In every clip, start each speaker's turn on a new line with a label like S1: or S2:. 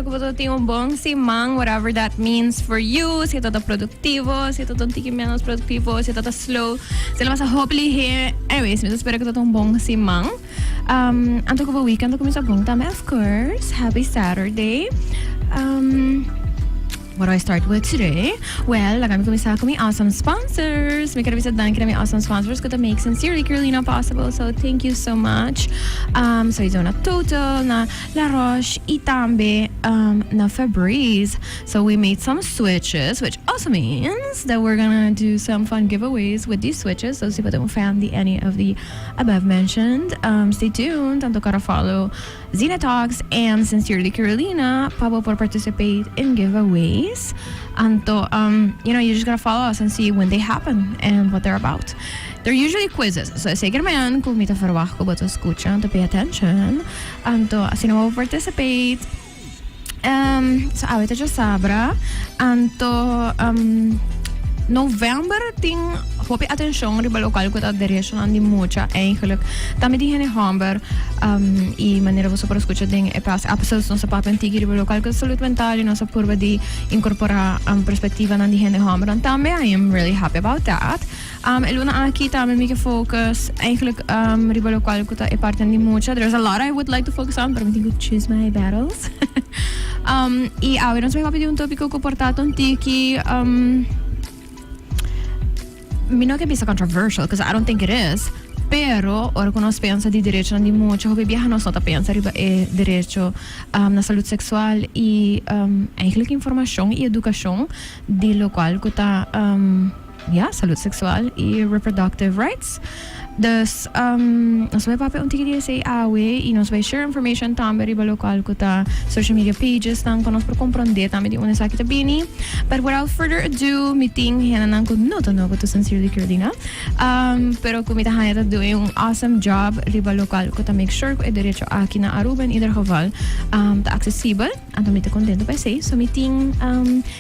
S1: que você tenha bom simang, whatever that means for you. Se está productivo, se está tiki menos productivo, se está slow. Se ele vai hopefully here. Anyways, eu espero que você tenha bom simang. Anto ko weekend ko começa bom também, of course. Happy Saturday. What do I start with today? Well, kami kumisa ko may awesome sponsors. May karabisa dan kami awesome sponsors ko to make Sincerely Carolina possible. So thank you so much. So ito na Total, na La Roche, Itambe, na Febreze. So we made some switches, which also means that we're gonna do some fun giveaways with these switches. So si pa mo fan any of the above mentioned, stay tuned. Tanto para follow Zena Talks and Sincerely Carolina para participate in giveaways. Anto, you just gotta follow us and see when they happen and what they're about. They're usually quizzes. So, sige naman kung may tafarwak ko ba ito escucha, to pay attention. Anto, sino mo participate? So, awit ito sabra. Anto, November ting hopi atensyon riba lokal ko ta derecho nan di mucha eigenlijk tami di hene hamber I manera você para escutar ding episodes no sa papentigi riba lokal ko salud mental no sa purba di incorpora perspectiva nan di hene hamber dan tami I am really happy about that. Eluna aki tami mi focus eigenlijk riba lokal ko ta e parte di mucha. There's a lot I would like to focus on, but I think I choose my battles. I awi non sa papi di un topico ko portato tiki no que bisa controversial because I don't think it is, pero ora que nós pensa de direito não de muito, o bebê nós não tá pensa riba direito na saúde sexual e eigenlijk informação e educação de local que tá saúde sexual e reproductive rights. Dus, nós vai papai unti dia say awe e nós vai share information também riba local ko ta social media pages nang konos por compreender também di una sa kita bini. But without further ado, meeting hena nang ko no ko to Sincerely Carolina. Pero kumita haya ta doing un awesome job riba local ko ta make sure ko e derecho aki na Aruba in either hoval ta accessible. Anto mita contento pa say. So meeting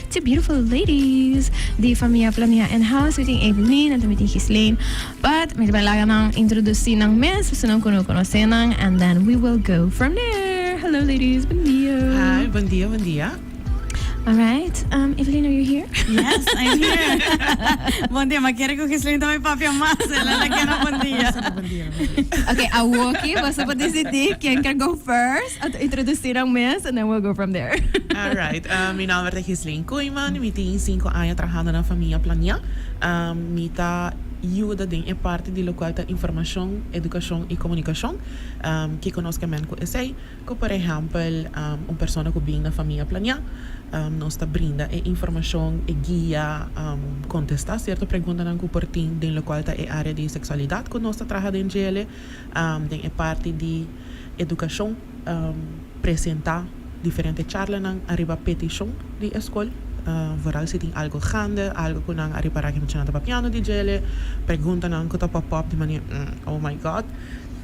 S1: two beautiful ladies, the Famia Planea in-house, meeting Evelyn and meeting Ghislaine. But may balaga nang introduce ng mes, sunong kuno-kunosin nang, and then we will go from there. Hello ladies, bon dia.
S2: Hi, bon dia, bon dia.
S1: Alright, Evelyn, are you here?
S3: Yes, I'm here. Bon dia, magkira ko Ghislaine to may papi ang mas. Lalagyan ng bon dia.
S1: Okay, awoki, basta pa decidir quem quer go first at introduce ng mes, and then we'll go from there.
S2: Alright, meu nome é Ghislaine Koeiman, eu tenho 5 anos trabalhando na família Planea. Mita ajuda em parte de local da informação, educação e comunicação que conosco com esse, como por exemplo uma pessoa que vem na família Planea nós brinda informação e guia contestar certa pergunta não que portim de local da área de sexualidade que nós trabalhamos em gele tem parte de educação apresentar diferentes charlas não arriba petição de escola. Vooral zit in algo gaande, algo ko nang ari para kimo chinata papiano di gele, pregunta nang ko ta pop-up di manier, oh my god,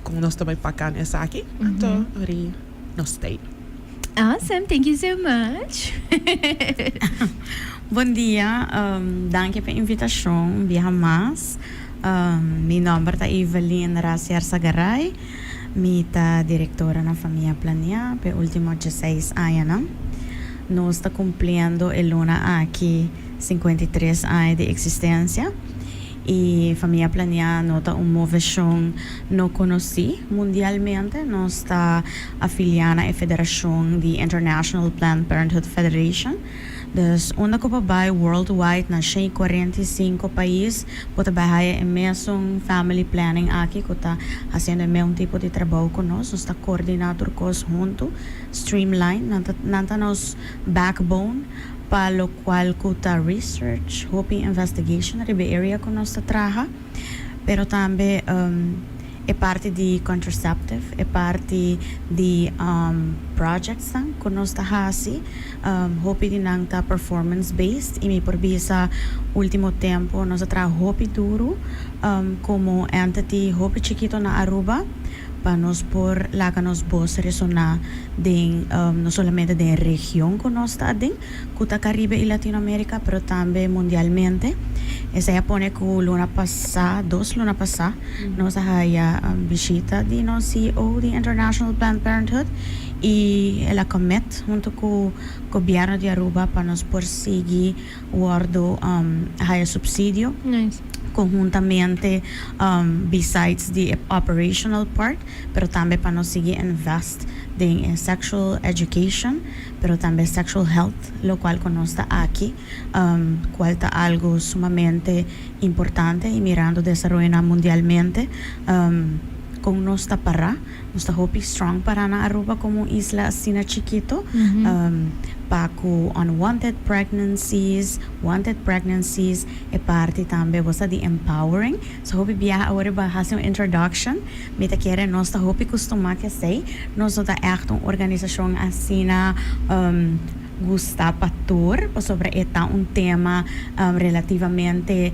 S2: kung nos tabay pakan esaki, anto ari no stay.
S1: Awesome, thank you so much.
S3: Bom dia, danke pela invitação, via mas. Meu nome é Evelyn Yarzagaray, mi ta directora na família Planea, pe último 16 anos. Nós está cumprindo el luna aqui 53 anos de existência e família Planea nota uma versão não conheci mundialmente. Nós está afiliada à Federação de International Planned Parenthood Federation. Dus una ko pa ba worldwide na 45 países pota bahaya e mesong family planning aqui ko ta haciendo un tipo de trabajo con nos está coordinador cos junto streamline nanta nos backbone pa lo cual ko ta research hoping investigation ribe area ko nos ta traha pero tambe é parte de contraceptive, é parte de projects nang kunos ta hasi hopi din nang ta performance based e mi por bisa último tempo nos atra hopi duro como entity hopi chiquito na Aruba para nos por la que nos vos resonar de no solamente de región que nos está de Cuta Caribe y Latinoamérica pero también mundialmente. Esa ya pone que dos luna pasada nos haya visita de no CEO de International Planned Parenthood e ela commit junto com o governo de Aruba para nos perseguir guardo higher subsídio
S1: Nice.
S3: conjuntamente besides the operational part, pero também para nós seguir invest em sexual education, pero também sexual health, lo qual conosco aqui, qual está algo sumamente importante e mirando desarrollar mundialmente. Com nós está para, nós está hope strong para na Aruba como isla assim chiquito, para com unwanted pregnancies, wanted pregnancies, e parte também você de empowering. So hope biya agora ba fazer uma introduction, me te quer nós está hope costuma que sei, nós está echt uma organização assim na gusta patur sobre esta tema relativamente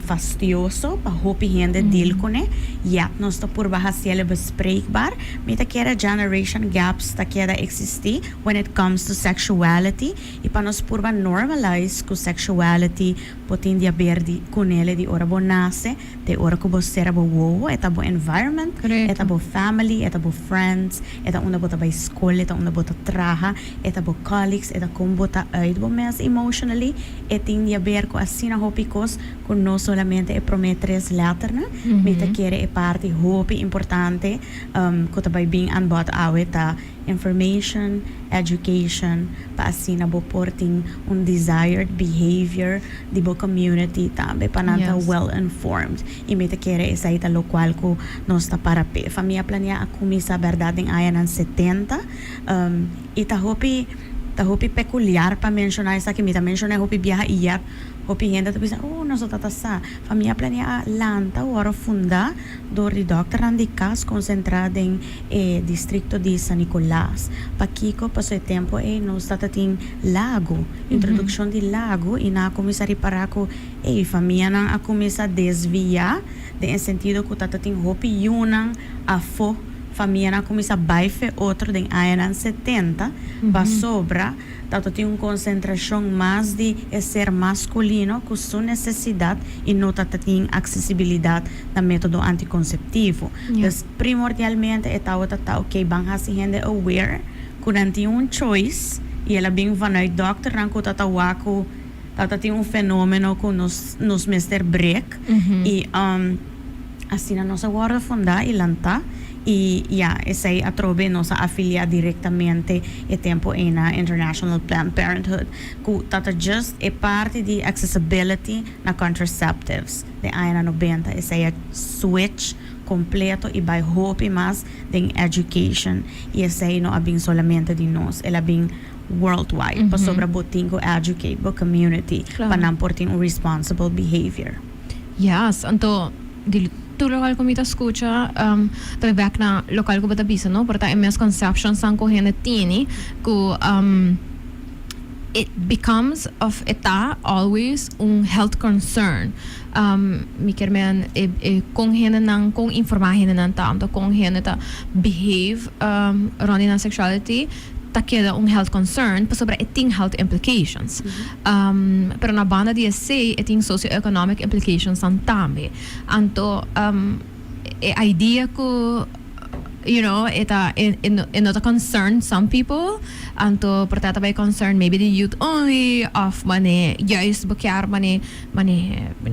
S3: fastidioso para hope gente deal com né ja nós está por baixar bespreekbaar met a kera generation gaps ta kera existir when it comes to sexuality e para nós por normalize com sexuality potin dia berdi com ele de ora bonase de ora que você era bo eta bo environment eta bo family eta bo friends eta una bota ba escola eta una bota traha eta bo colleagues eta como bota uit bo mes emotionally etin dia ber ko asina hopicos con no solamente e prometres laterna meta kere e parte hopi importante ko tabay being an bot aweta information education pa asina bo porting un desired behavior di bo community tambe pananta well informed e meta kere isa ita lo qual ko nos ta para Famia Planea akumisa verdade em aya ng 70 ita hopi peculiar para mencionar isso aqui, me mencionar hopi biyaha iyak, hopi gente tu bisa, nós tata sa, Famia Planea lanta ora funda do Dr. Randikas concentrada em distrito de San Nicolás. Pakiko passou o tempo nós tata ting lago, introdução de lago e na comissária paraco Famia nang a começar desviar de sentido que tata ting hopi yunang afo Famia na começa a baife outro den anos 70 para sobra tanto tem uma concentração mais de ser masculino com sua necessidade e não tem acessibilidade do método anticonceptivo. Então primordialmente é tal que bang hasi gente aware que tem um choice e ela bem vanuit doctor não que tatawako tem um fenômeno que nos mester break e assim a nossa guarda funda e lanta e essa aí atrobe nossa afiliar diretamente e tempo na International Planned Parenthood que tata just é parte de accessibility na contraceptives de anos 90 essa aí switch completo e by hope mais de education e essa aí não é bem solamente de nós ela bem worldwide para sobre botingo educate bo community para não portar um responsible behavior.
S1: Yes, então tu local comita escucha tabi back na local ko bata bisa no porta misconceptions sang ko hene tini ko it becomes of eta always un health concern mi kermen kung hene nang kung informahin nan tanto kung hene ta behave around in sexuality ta queda un health concern pa sobre eting health implications pero na banda di say eting socio-economic implications ang tambe anto idea ko you know eta not a concern some people anto portata by concern maybe the youth only of mane guys bukyar mane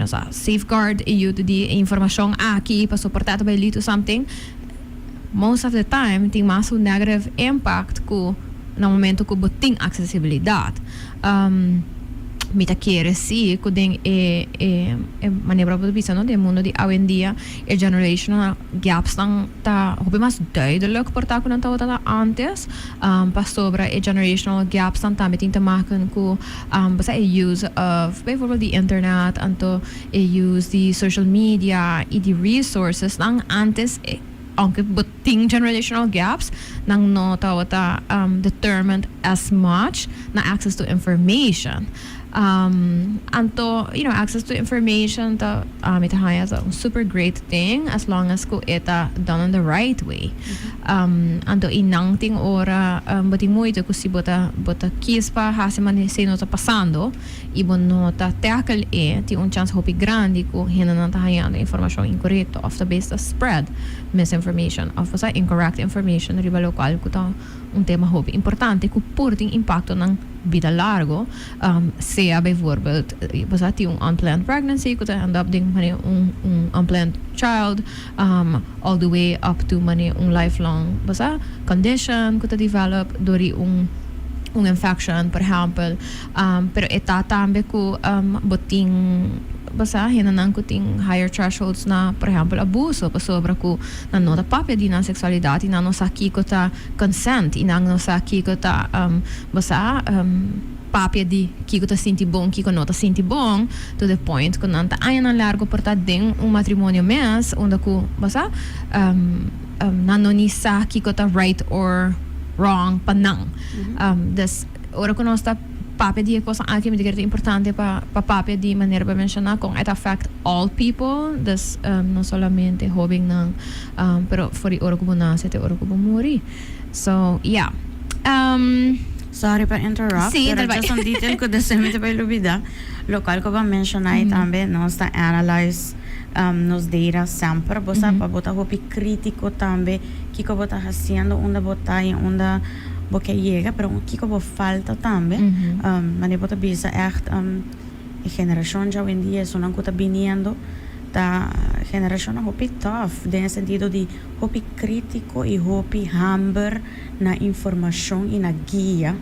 S1: sa safeguard youth di information aqui pa suportata by lead to something most of the time tem mais um negative impact ko no momento ko boting accessibilidade mita quiere si ko ding manebra po bisa no de mundo de hoy en día generational gaps nang ta hope mas duidelijk porta ko nang tawata antes pa sobra generational gaps nang ta meting ta maken ko basta use of bijvoorbeeld the internet anto use the social media the resources nang antes aunque buting generational gaps nang no tawata determined as much na access to information anto access to information ta ita haya is a super great thing as long as ko ita done in the right way anto inang ting ora buting mo ito kusi bota kispa hasi man sino ta pasando ibon no ta tackle ti un chance hopi grande ko hina na ta haya na information incorrecto of the base to spread misinformation information of basta incorrect information riba lo qual kuta un tema hobby importante que por tem impacto ng vida largo sea bijvoorbeeld basta ti un unplanned pregnancy kuta end up ding mani un unplanned child all the way up to mani un lifelong basta condition kuta develop dori un infection per exempel pero eta tambe ku boting basta hinanang ko ting higher thresholds na per exempel abuso pasobra ko na nota papia di na sexualidad inano sa kiko ta consent inano sa kiko ta basta papia di kiko ta sinti bong kiko nota sinti bong to the point ko nanta ayan ang largo porta ding un matrimonio mes onda ko basta nano ni sa kiko ta right or wrong panang des ora ko no sta papia di cosa anche mi dice importante pa papia di manera per menzionare con it affect all people des non solamente hobby nang pero for the ora ko na sete ora ko muri so yeah
S3: sorry pa interrupt
S1: sì,
S3: pero just on detail ko desemite pa ilubida local ko ba mentionai tambe no sta analyze nos data sempre bosa pa bota hopi critico tambe kiko bota haciendo onda botaya onda porque llega pero kiko bo falta tambe maar ne bota bisa echt generación ya hoy en día son anco viniendo da generación hopi tough en sentido de hopi critico y hopi hamber na información y na guía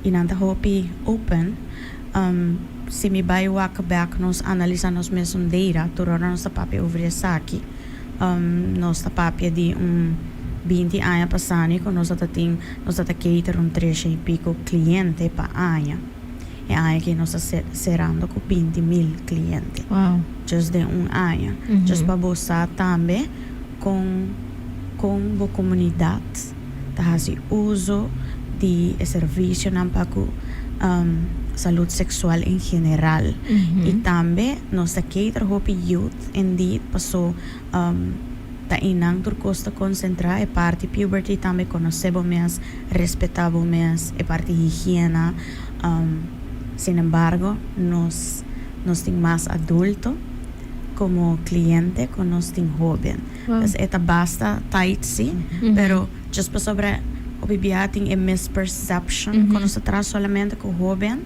S3: inanta hopi open se mi vai walk back nos analisa nos mesmo data torna nos papel over aqui nos papel de 20 anos passando com nós cater 13 e pico cliente pa año e aí que nós cerrando com 20,000 clientes just de año just para bolsar também com a comunidade tá assim uso de serviço não para salud sexual en general y también nos cater hopi youth indeed paso ta inang turcosta concentrar e parte puberty también conocemos más respetamos más e parte higiene sin embargo nos ting más adulto como cliente con nos ting joven entonces esta basta tight sí pero just para sobre obibiating e misperception con nos atrás solamente con joven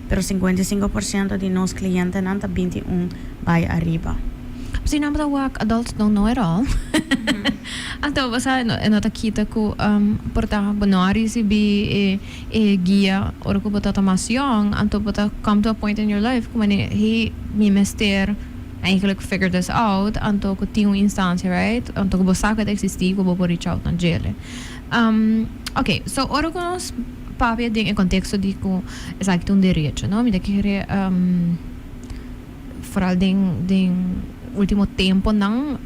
S3: pero 55% de nos clientes nanta 21 vai arriba.
S1: Kasi naman work adults don't know it all. Anto basta no takita ko porta bonari si bi guia or ko bota tamasyon anto bota come to a point in your life kung he mi mester eigenlijk figure this out anto ko tingo instância right anto ko bosaka de existir ko bo reach out na jele. Okay, so ora ko nos papia ding in contexto di ko esatto un derecho, no? Mi da kere vooral ding ultimo tempo nang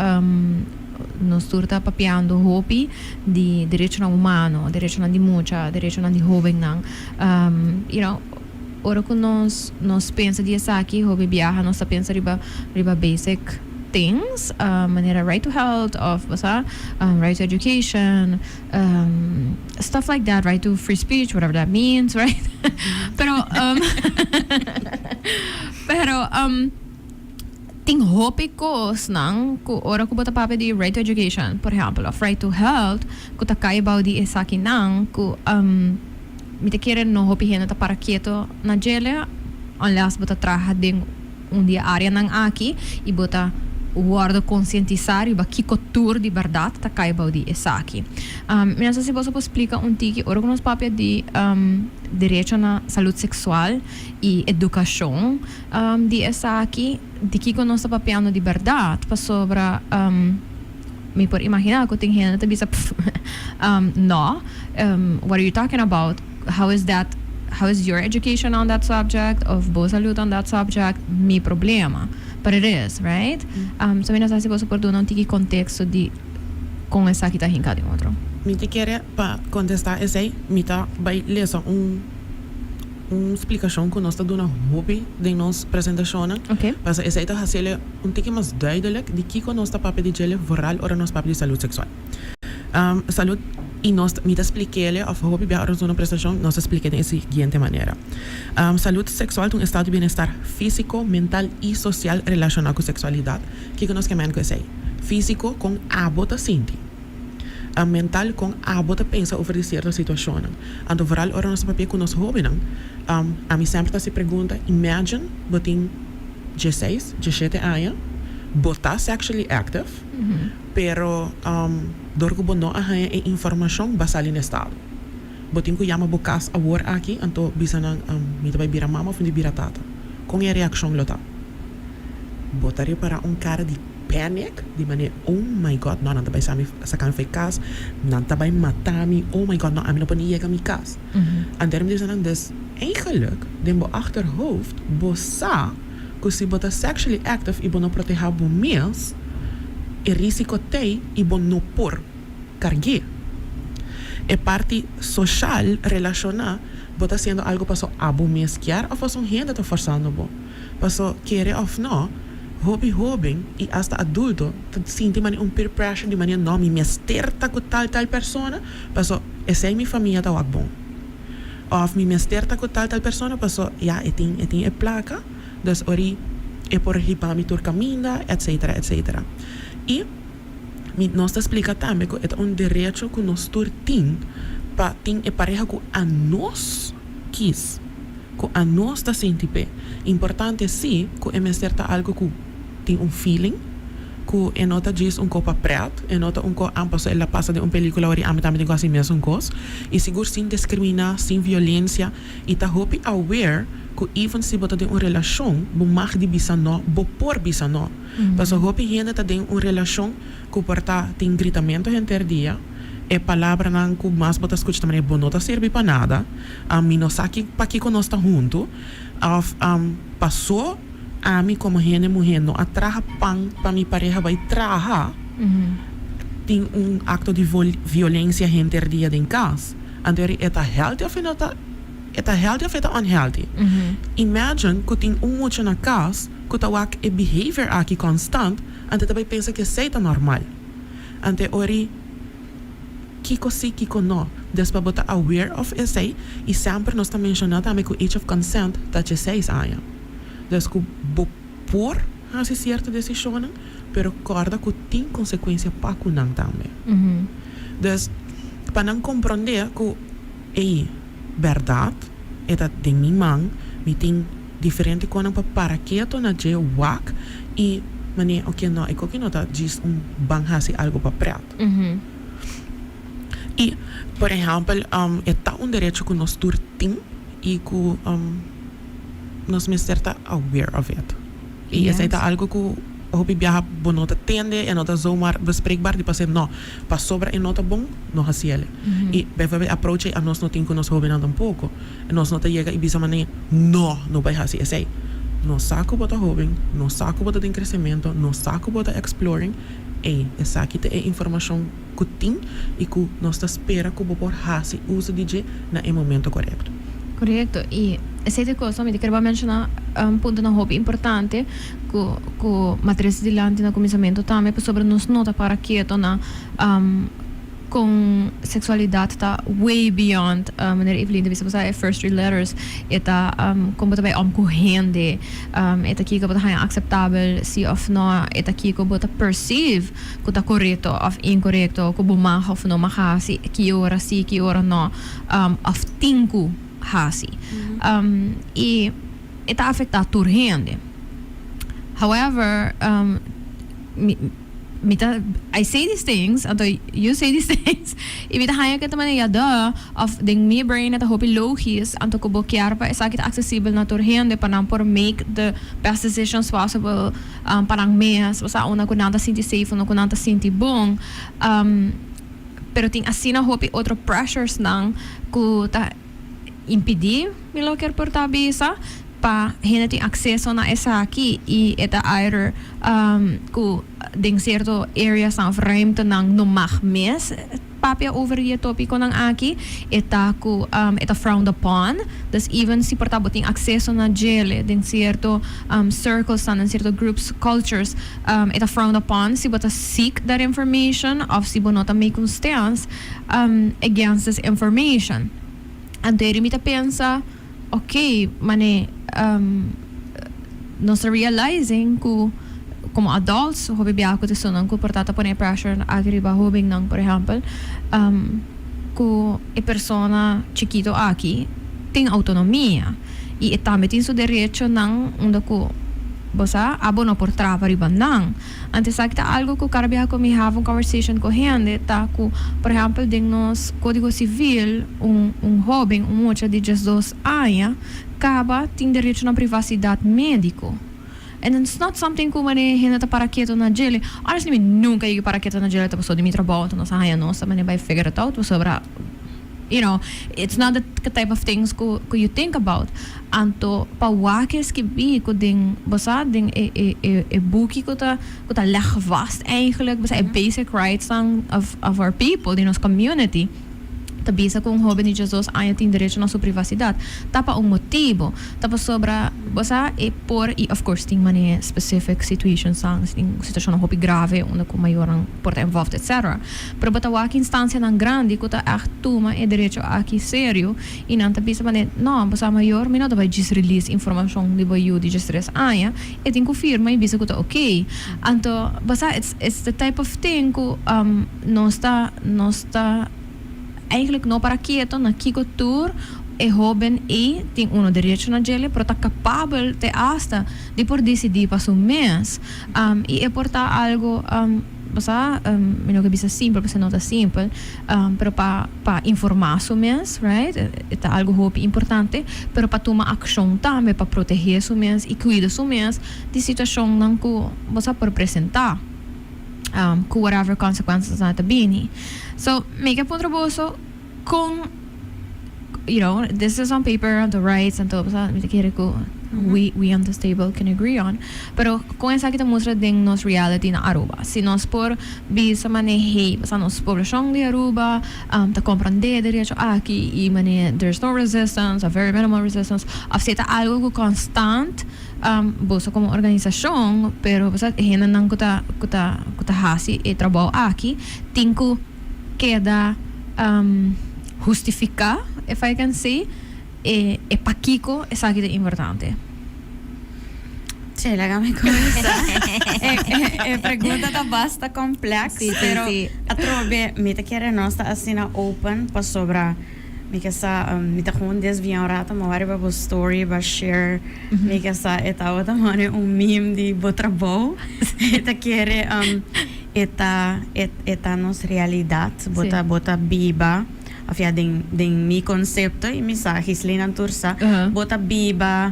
S1: nos turta papiando hopi di derecho na umano, derecho na di mucha, derecho na di joven nang you know, ora ko nos pensa di esaki hobi biyaha nos pensa riba basic things manera right to health of basta right to education stuff like that, right to free speech, whatever that means, right? pero ting hopi ko nang ko ora ko bata pape di right to education por example of right to health ko takai about di esaki nang ko mi te quiere no hopi hena ta para quieto na jele unless bota traha ding un dia área nang aki e bota guarda conscientizar iba kiko tour di verdade ta kai baudi esaki minha se posso explicar tiki ora com nos papia di direito na saúde sexual e educação di esaki di kiko nos papiano di verdade pa sobra mi por imaginar ko ting hena ta bisa no what are you talking about how is your education on that subject of boa saúde on that subject mi problema. But it is, right? So mina sa si posso por donar tiki contexto di com essa que tá rincado em outro.
S2: Mi te quer para contestar esse mi tá vai lesa explicação que nós tá dando hobby de nos apresentação.
S1: Okay.
S2: Para esse tá hacer tiki mais duidelijk de que nós tá papel de gele vooral ora nós papel de saúde sexual. Saúde e nós me expliquei of hobby bem a uma prestação nós expliquei da seguinte maneira saúde sexual é um estado de bem-estar físico, mental e social relacionado com sexualidade que nós queremos que sei físico com abota sinti. Mental com abota pensa over certa situação. Então, vooral ora nosso papel com nosso jovem, a mim sempre se pergunta, imagine, botin 16, 17 anos, bota sexually active, pero dorgo bono a informação basal in estado. Botin ko yama bokas awor aqui, então bisa nang mita bay bira mama fundi bira tata. Com a reação lota. Botaria para cara de panic, de maneira, oh my god, não bay sa kan fai kas, nanta bay matami, oh my god, não, ami no pa niya kami kas. En daarom is dan dus eigenlijk, den bo achterhoofd, bo sa, kusi bota sexually active, ibo no proteger bo meals, e risiko tei, ibo no por cargue. E parte social, relacionar, bota sendo algo paso abo mesquiar, of was gente te forzando bo. Paso, quiere of no, hobby, e hasta adulto, sinti mani peer pressure, di mani no, mi mesterta com tal persona, paso, essa é minha família tá bom. Of mi mesterta com tal persona, paso, ja, etin placa, dus ori, e por hipa mi tur caminda, etc. E, nós explica também que é direito que nós tem para ter a pareja que a nós quis, que a nós está sentindo. Importante sim que é certa algo que tem feeling, que é nota diz copo preto, é nota copo ampasso ela passa de película ori ame também tem quase mesmo coisa, e seguro sem discriminar, sem violência, e tá hope aware que even se bota de relação, bo mag di bisa no, bo por bisa no. Paso hope gente tá de relação que porta tem gritamento entre dia, e palavra não que mais bota escuta também bo não tá serve para nada. A mim não sabe para que nós tá junto. Passou a mim como gente mulher não atraja pan para mi pareja vai traja. Tem acto de violência entre dia em casa. Então é tá healthy of não tá healthy of unhealthy. Imagine que tem muito na casa que tá wak e behavior aqui constant, ante também pensa que sei tá normal. Ante ori kiko si kiko no, despa bota aware of essay e sempre nós tá mencionando também que age of consent tá 16 anos. Dus que bo por hasi certa decisão, pero corda que tem consequência para kunang também. Dus para não compreender que é verdade, é da de minha mãe, me tem diferente quando para que eu tô na je wak e mane ok no, ik ook nota diz bang hasi algo para preto. E por exemplo, é tá direito que nós tem e que nós me certa aware of it. E essa é algo que hoop viaja bonota tende e nota zomaar bespreekbaar die passer no pas sobra e nota bom no hasiele e bijvoorbeeld approach a nós não tem que nós hoben um pouco e nós não chega e bisa maneira no vai hasi esse no saco bota hoben no saco bota de crescimento no saco bota exploring e essa aqui é informação que tem e que nós tá espera que o por hasi usa DJ na momento correto.
S1: Correto. E essa coisa, me quero mencionar ponto na hobby importante que matriz de lante no começamento também sobre nos nota para que na com sexualidade tá way beyond maneira Evelyn de bisa é first three letters eta como também corrente eta aqui que é acceptável se of no eta aqui que bota perceive que tá correto of incorreto que buma of no mahasi que ora sim que ora no of tingu hasi e está afetado por gente. However, I say these things, and you say these things, e mita haya ka taman yada of ding me brain at hopi logisch, and to kubo kiarpa is akit accessible na tur gente panang por make the best decisions possible panang mes, basta una kunanta sinti safe, una kunanta sinti bong, pero ting asina hopi otro pressures nang ku ta impedir milo quer portar bisa pa gente tem acesso na essa aqui e eta either ku ding certo areas of ruimte nang no mag mes papia over die tópico nang aqui eta ku eta frowned upon dus even si portar boting acesso na gele ding certo circles and certo groups cultures eta frowned upon si bota seek that information of si bonota make un stance against this information. Anteri mi ta pensa, ok, mane, nós realizing que como adults hobi biya ko tisunan ko portata pone pressure agri ba hobing nang por example ko e persona chiquito aqui tem autonomia e também tem seu direito nang unda ko bosa abono por trava ribandang antes sakta algo ko karabia ko mi have conversation ko hende ta ko por exemplo ding nos código civil hobing mucha de just dos anos acaba tem direito na privacidade médico. And it's not something que mane hinata para quieto na jail. Honestly, me nunca ia para quieto na jail ta pessoa de mi trabalho, então nossa raia nossa, mane vai figure it out sobre you know, it's not the type of things ko you think about. Anto pawakes que bi ko ding basa ding buki ko ta leg vast eigenlijk basa basic rights of our people in our community. Tabisa kung hobby ni Jesus ay tem direito na sua privacidade. Tapa motivo. Tapa sobra, basta por of course tem many specific situations tem situação na hobby grave onde com maior porta involved etc. Pero bata waki instância nang grande ko ta tuma direito aqui sério e não tabisa mane não, basta maior me não vai just release informação de boyu de just stress aya e tem confirma e bisa ko ta okay. Anto basta it's the type of thing ko não está eigenlijk no para quieto na kiko tour e joven e tem direito na jail pero tá capaz de hasta de por decidir para su mês e portar algo basta não que bisa simple porque não tá simple pero para informar su mês right é algo hope importante pero para tomar ação também para proteger su mês e cuidar su mês de situação não que basta por apresentar com whatever consequences na tabini. So, make up traboso kung you know, this is on paper, the rights and todo, we on this table can agree on. Pero kung essa kita mostra ding nos reality na Aruba. Si nos por bisa manehe, basta nos poblação de Aruba, ta comprende direito aqui e mane there's no resistance, a very minimal resistance. Afseta algo constant bosa como organização, pero basta hena nang kuta hasi e trabalho aqui, tinko queda justificar, if I can say, e pakiko esa que é importante.
S3: Sì, la gamma cosa. E pergunta tá basta complexa, pero a trobe mi te quer nostra assina open pa sobra mi que sa mi te gewoon desviar um rato, mas vai para story, para share, mi que sa eta outra mane meme de botrabou. Eta quer eta nos realidade, bota biba. Afia den mi concepto e mi sa Ghislaine antursa bota biba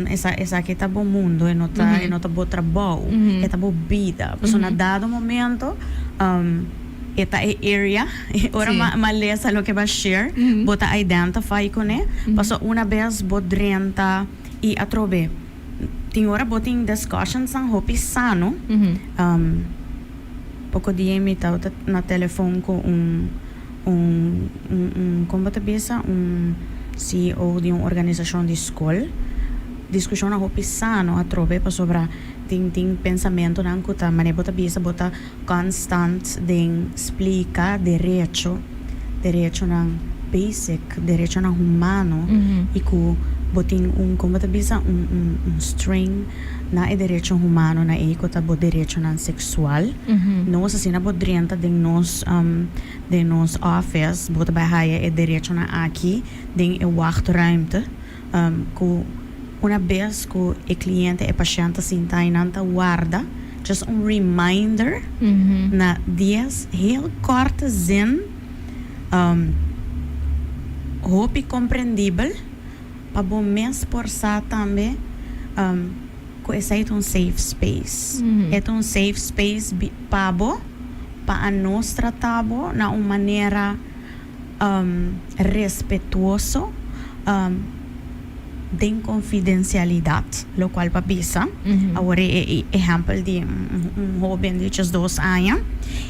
S3: essa que tá bom mundo e nota bo trabalho e tá bo vida porque na dado momento eta area ora malesa lo que vai share bota identify com né passo uma vez bodrenta e atrobe tem hora botin discussions ang hopi sano pouco dia me tá na telefone com como te pensa CEO de uma organização de escola discussão na hopi sano a trove para sobre tem pensamento na ancuta mas bota bisa bota constant de explica derecho na basic derecho na humano e que botin como te bisa string na direito humano na ecota bo direito na sexual nós assim na bodrenta de nos office bota bahaya e direito na aqui de wachtruimte ku uma vez ku e cliente e paciente sinta inanta guarda just reminder na 10 heel korte zin hope compreendível para bom mês por sa também esse é safe space. É safe space para nós tratabo na uma maneira respetuosa de confidencialidade, lo qual para bisa. Agora é exemplo de jovem de 2 anos.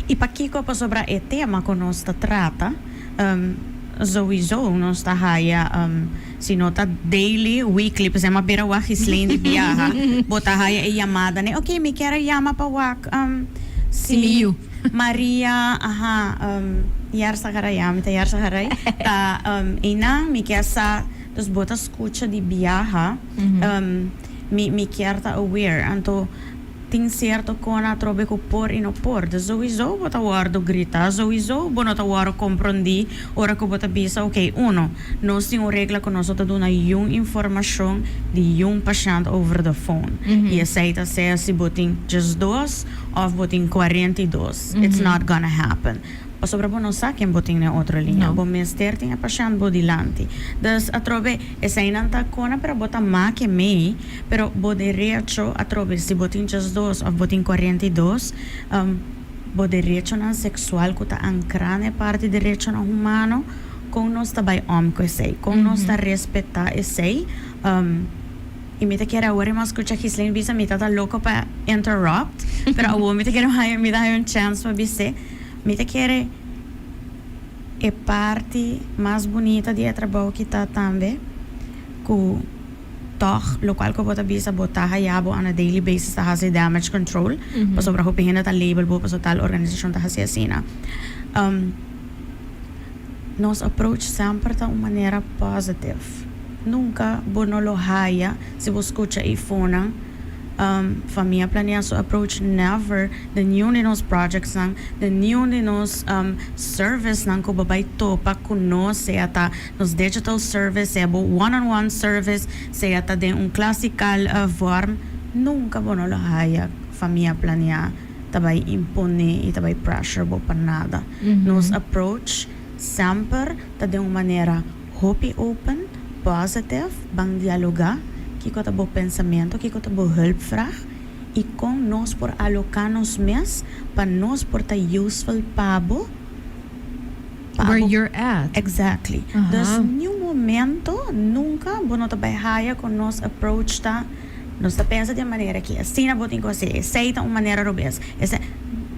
S3: E para que para sobre o tema que nós trata, sowieso nós tá haya se nota daily, weekly, por exemplo, pera wa Ghislaine de viaja, bota haya e chamada, né? Okay, me quero chamar para wak si Maria, Yarzagaray, Yarzagaray, ta ina me quer sa dos botas escucha de viaja, me quer ta aware, anto tem certo kona trobe ko por e no por. De sowieso bota wardo grita, sowieso bonota waro comprendi, ora ko bota bisa, ok, uno, nós tem uma regra que nós tá dando yung informação de yung paciente over the phone. E aceita se botin just 2 of botin 42. It's not gonna happen. Pasobra po não sa quem botin na outra linha. Bom mester tem a paciente bo dilante. Dus a trobe essa inanta kona pero bota ma que mei, pero bo derecho a trobe se botin just 2 of botin 42, bo derecho na sexual kuta ancrane parte derecho na humano com nós também om ko sei, com nós ta respeitar sei. E me te quer agora mas escuta Ghislaine bisa me tá louco para interrupt, pero eu me te quer me dá um chance para bise. Me te quer é parte mais bonita de trabalho que tá também com toch local ko bota bisa bota hayabo on a daily basis ta hase damage control pa sobra ho pehina ta label bo pa so tal organization ta hase asina nos approach sempre ta uma maneira positive nunca bonolo haya se você escuta e fona Famia Planea so approach never the new nos projects nang the new nos service nang ko babay topa kuno se ata nos digital service se abo one-on-one service se ata den classical form nunca bonolo haya Famia Planea tabay impone e tabay pressure bo pa nada nos approach sempre ta de uma maneira hope open positive bang dialoga kiko tabo pensamento, kiko tabo help vraag e com nós por alocar nos mes para nós por ta useful pabo
S1: where you're at.
S3: Exactly. Dus nenhum momento nunca bono ta haya com nós approach ta nós ta pensa de maneira que assim na botin ko se aceita uma maneira robes esse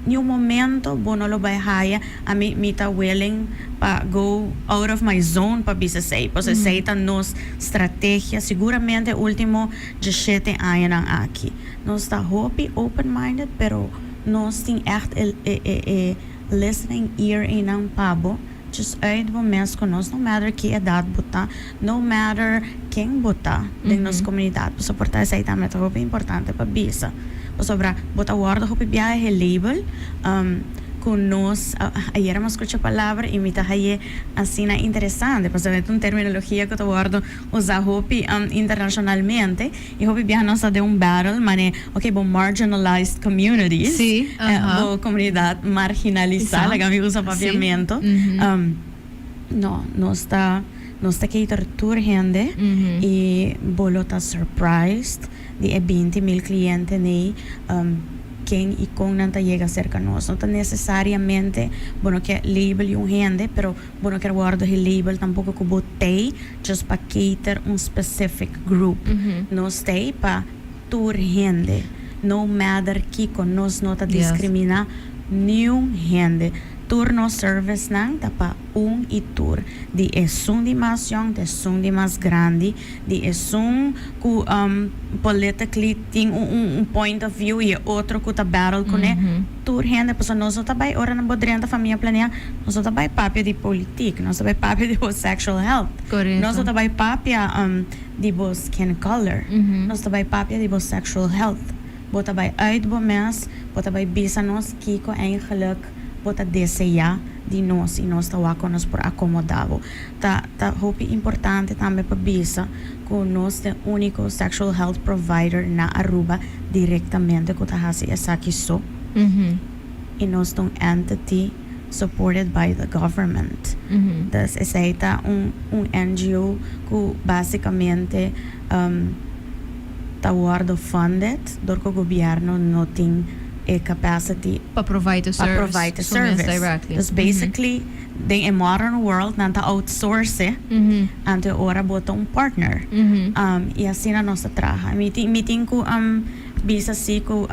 S3: nenhum momento bono lo haya a mi ta willing pa go out of my zone pa bisa sei pois aceita nos estratégia seguramente último 17 anos aqui nós tá hope open minded pero nós tem echt listening ear in ang pabo just uit moments com nós no matter que idade botar no matter quem botar dentro nossa comunidade para suportar essa também é muito importante para bisa sobra bota guarda hope biahe label com nós ayer mas escucha palavra e me tá aí assim na interessante para saber uma terminologia que eu guardo usar hope internacionalmente e hope biahe nós de battle mane okay bom marginalized communities bo comunidade marginalizada que me usa papiamento nós tá que tortura gente e bolo tá surprised de 20,000 clientes nem quem e com não chega cerca nós não tá necessariamente bueno que label um gente pero bueno que guardo o label tampouco que botei just para cater specific group nós tem para tour gente no matter que com nós não tá discrimina nenhum gente turno service nang tapa e tour di de mais grande di ku politically ting point of view e outro ku ta battle kone tour hende paso nós tá bai ora na bodrenta família Planea nós tá bai papia di politik nós tá bai papia di sexual health nós tá bai papia di skin color nós tá bai papia di sexual health bota bai uit mes bota bai bisa nós kiko eigenlijk bota desejar de nós e nós estamos com nós por acomodado. Tá hope importante também para bisa que nós é o único sexual health provider na Aruba diretamente que tá fazendo essa aqui só. E nós estamos entity supported by the government. Das essa é NGO que basicamente tá guardo funded do governo não tem capacity
S1: para provide the service
S3: directly. That's basically in modern world nanta outsource ante ora bota partner. E assim na nossa traha. Meeting ko bisa si ko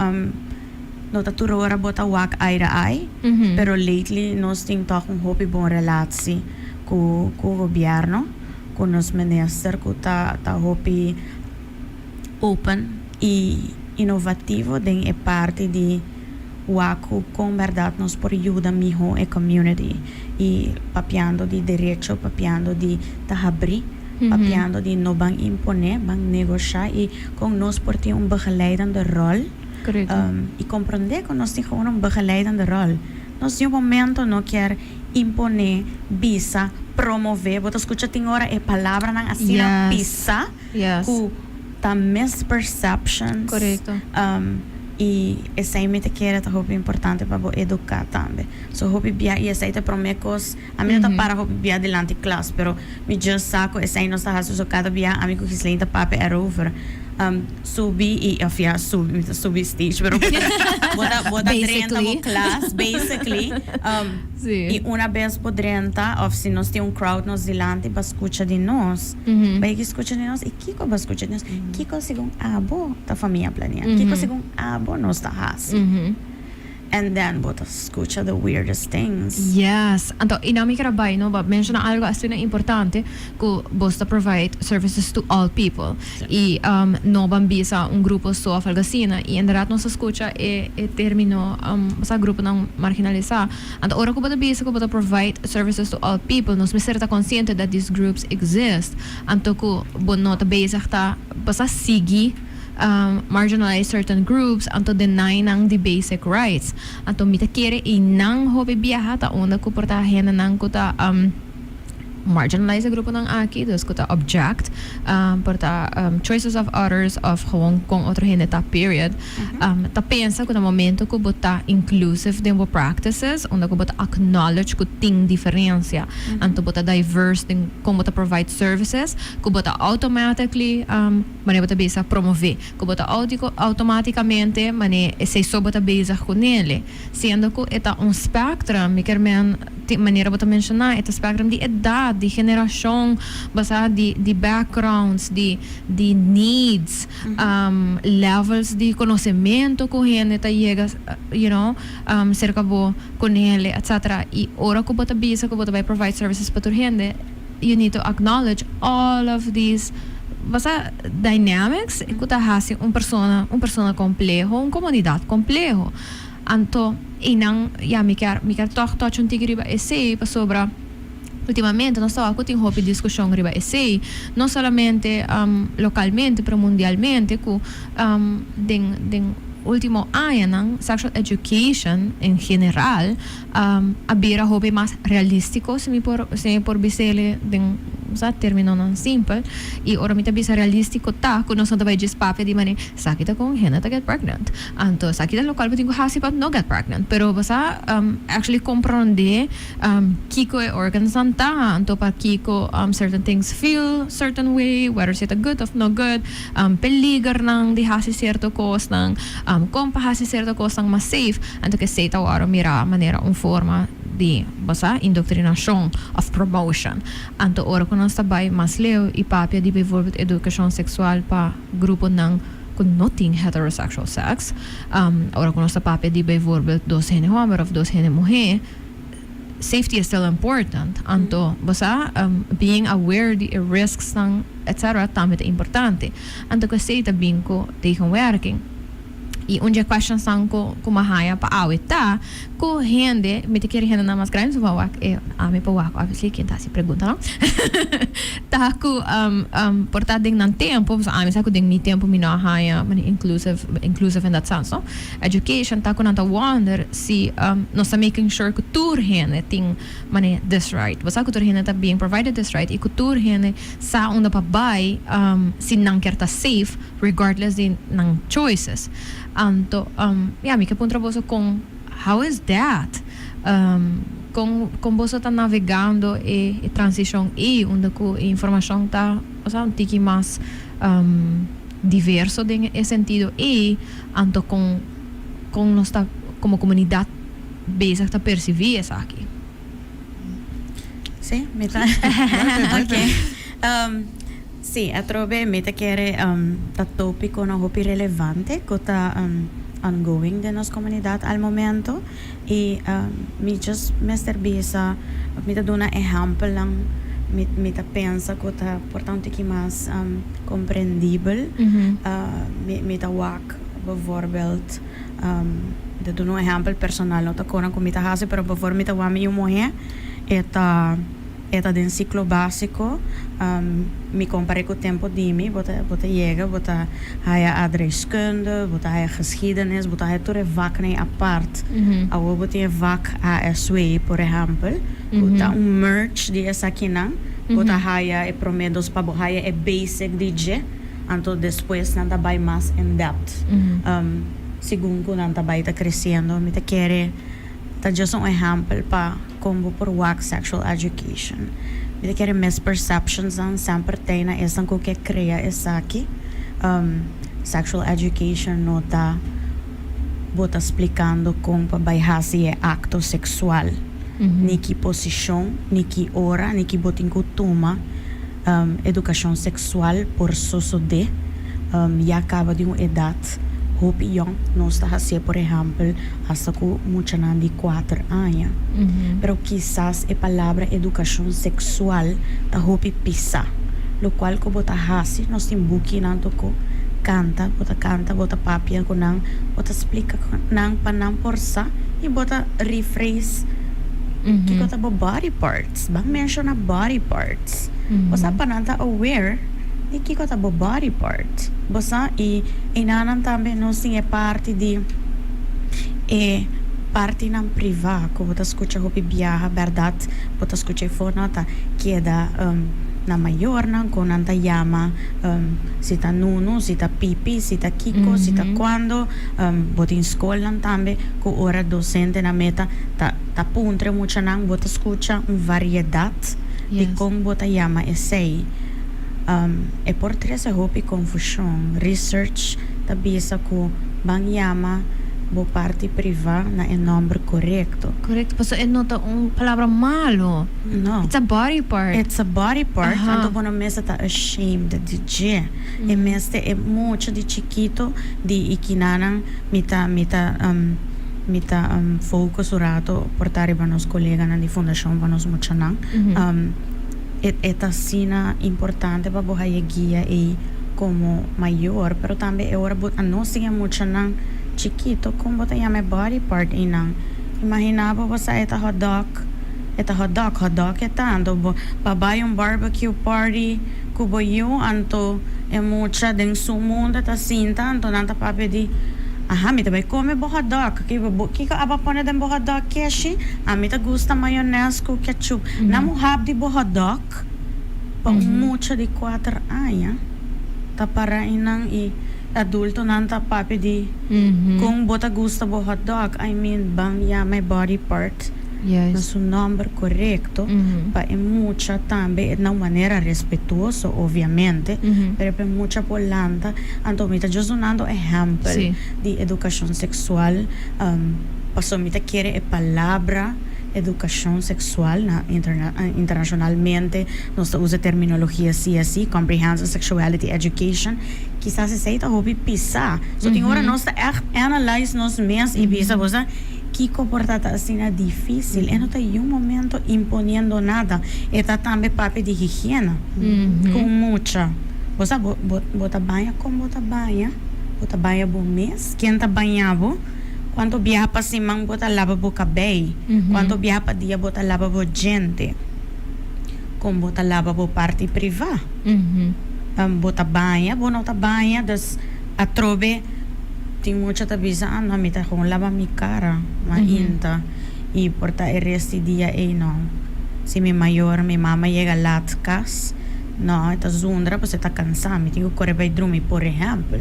S3: no taturo ora bota wak ai pero lately nós tem um hope bom relatie com governo com nos minister ko ta hope open e inovativo é parte de waku com verdade nós por ajuda miho e community e papiando de derecho papiando de tahabri papiando de no bang impone bang negociar e com nós por ter begeleidende rol
S1: Correcto.
S3: Y comprender que nós temos gewoon een begeleidende rol. Nós, em momento, não quer imponer, visa, promover. Você escuta, tem hora, é palavra, não, assim,
S1: Yes.
S3: pisa,
S1: Yes.
S3: com tá misperceptions.
S1: Correcto.
S3: E essa aí me te quer tá roupa importante para educar também. So roupa bia e essa aí te promecos a mim não tá para roupa bia delante classe, pero me just saco essa aí não está raso cada bia amigo Ghislaine tá pape Aruba. Subi e afia subi stage, pero boda drenta mo class basically.
S1: Sim.
S3: E uma vez podrenta, ou se nós tem crowd nos delante para escutar de nós, vai que escuta de nós e Kiko vai escutar de nós. Kiko segundo abo da família Planea. Kiko segundo abo nós da raça. And then bota escucha the weirdest things.
S1: Yes. Anto, inami karabay, no? Ba, mention na algo así na importante que bosta provide services to all people. Y no bambisa un grupo so afalgasina. Y en verdad nos escucha termino sa grupo ng marginalizado. Anto, ora ko bata bisa ko bata provide services to all people. Nos miserta consciente that these groups exist. Anto ko bonota bisa ta basta sigi marginalize certain groups anto deny ng the basic rights anto mita kere inang hobi biyaha ta una ko porta hena nang ko ta marginalize a grupo ng aki dos ko ta object porta choices of others of gewoon kung otro hena ta period ta pensa ko ta momento ko bota inclusive din practices una ko bota acknowledge ko ting diferencia anto bota diverse din kung bota provide services ko bota automatically mane bota bisa promover ko bota automaticamente mane se so bota bisa ko nele sendo ko eta un spectrum mi kermen maneira bota mencionar eta spectrum de edad de geração basta de backgrounds de needs levels de conhecimento que gente tá chega cerca bo com ele etc e ora que bota bisa que bota vai provide services para gente you need to acknowledge all of these basta dynamics e que tá hasi uma persona complejo uma comunidade complejo anto inang mi quer toch un tigriba essay pa sobra ultimamente nós estamos com uma discussão riba essay não somente localmente pero mundialmente com den último ano sexual education em geral abira hobby mais realístico se me por bisele den termino non simple e ora mi tabisa realístico ta kuno sa tabay just pape di mani sakita kung hena ta get pregnant anto sakita lokal pating ko hasi pat no get pregnant pero basta actually comprende kiko e organs anta anto pa kiko certain things feel certain way whether it's good or no good peligar nang di hasi certo cos nang kompa hasi certo cos nang mas safe anto que sei ta waro mira manera forma de basta indoctrinação of promotion anto ora ko nós tabay mas leo e papia de bijvoorbeeld educação sexual pa grupo ng connoting heterosexual sex ora ko nós papia de bijvoorbeeld dos hene homer of dos hene mujer safety is still important anto basta being aware the risks ng etc tamit importante anto kasi tabing ko tegen working e onde questions são com a raia para awit ta com rende me te quer rende na mais grande so wak me pa wak obviously quem tá se pergunta não tá com portar ding nan tempo so sa ko ding mi tempo mi na raia mani inclusive in that sense no education tá com nanta wonder si no sa making sure que tur rende ting mani this right basta ko tur rende tá being provided this right e ko tur rende sa onda pa bay si nang kerta safe regardless din ng choices anto mi que punto boso com how is that com boso tá navegando e transição e onde a informação tá um tiki mais diverso em esse sentido e anto com nós tá como comunidade basic tá perceber isso aqui
S3: sim me tá okay sì, a trove meta chiare ta topico no hopi relevante cota ongoing de nos comunidad al momento e mi just Mr. Bisa mi ta dona ejemplo lang mi ta pensa cota importante que mais compreendível mi ta wak bijvoorbeeld de dona ejemplo personal no ta kona ko mi ta hase pero bijvoorbeeld mi ta wami yung mohe eta eta den ciclo básico, me comparei com o tempo de mim, bota chega, bota a adreskunde, bota a geschiedenis, bota a toda vakken apart. Awo bota a vak ASW, por exemplo, bota merch de essa aqui não, bota a promedos para bota a basic DJ, então depois não vai mais in depth. Segundo não vai tá crescendo, me tá querer tá just um exemplo para como por work sexual education. Me quer misperceptions ang sempre tem na essa com que cria essa aqui. Sexual education não tá bota explicando como para baixar é acto sexual. Ni que posição, ni que hora, ni que bota em costuma. Educação sexual por sociedade e acaba de uma idade hope young não está a ser, por exemplo, hasta com muita de 4 anos. Pero quizás a palavra educação sexual está hope pisa, lo qual que bota hasi nós tem buki nanto ko canta, bota papia ko nang, bota explica nang panang porsa e bota rephrase que bota body parts, bang mention na body parts. Basta pananta aware di que tá body part. Basta e inanan também não sim parte de parte não privada, que você escuta o bibiaha, verdade, você escuta o fonata que é da na maior não com anta yama se tá nuno, se tá pipi, se tá kiko, se tá quando bota em escola também com hora docente na meta tá puntre muita não você escuta variedade de como bota yama essay. E por três a roupa e confusão, research tabisa ko bang yama bo parte privada na nome correto.
S1: Correto, pero é nota palavra malo.
S3: No.
S1: It's a body part.
S3: It's a body part. Então quando mesa tá ashamed de dizer, e mesta é muito de chiquito de ikinanang mita focus urato portare para nos colegas na de fundação para nos muchanang. Esta cena importante para boa guia e como maior, pero também é hora a não ser muito não chiquito como botar a body part inang. Imaginava você hot dog é tanto para barbecue party kubo eu anto é mucha den sumunda tá assim tanto nanta pape de me também come hot dog que aba pone den hot dog keshi me tá gusta maionese com ketchup namo hab de hot dog pa mucha de 4 anos tá para inang e adulto nanta pape de kung bota gusta hot dog I mean bang my body part na su nome correto pa é mucha também de uma maneira respetuosa obviamente pero é mucha polanta então me tá just usando exemplo de educação sexual passou me tá querer a palavra educação sexual internacionalmente nós usa terminologia assim comprehensive sexuality education quizás se seita hobby pisar so tem hora nós tá analyze nós mesmos e visa você que comporta assim é difícil e não tem momento imponendo nada e tá também papel de higiene com muita você bota banha como bota banha bom mês quem tá banhado quando viaja para cima bota lava o cabelo quando viaja para dia bota lava o gente como bota lava o parte privada bota banha bonota banha das atrobe tem muita tabisa não me tá com lava minha cara ainda e porta o resto dia não se me maior minha mama chega lá de casa não tá zundra você tá cansado me tenho que correr para dormir por exemplo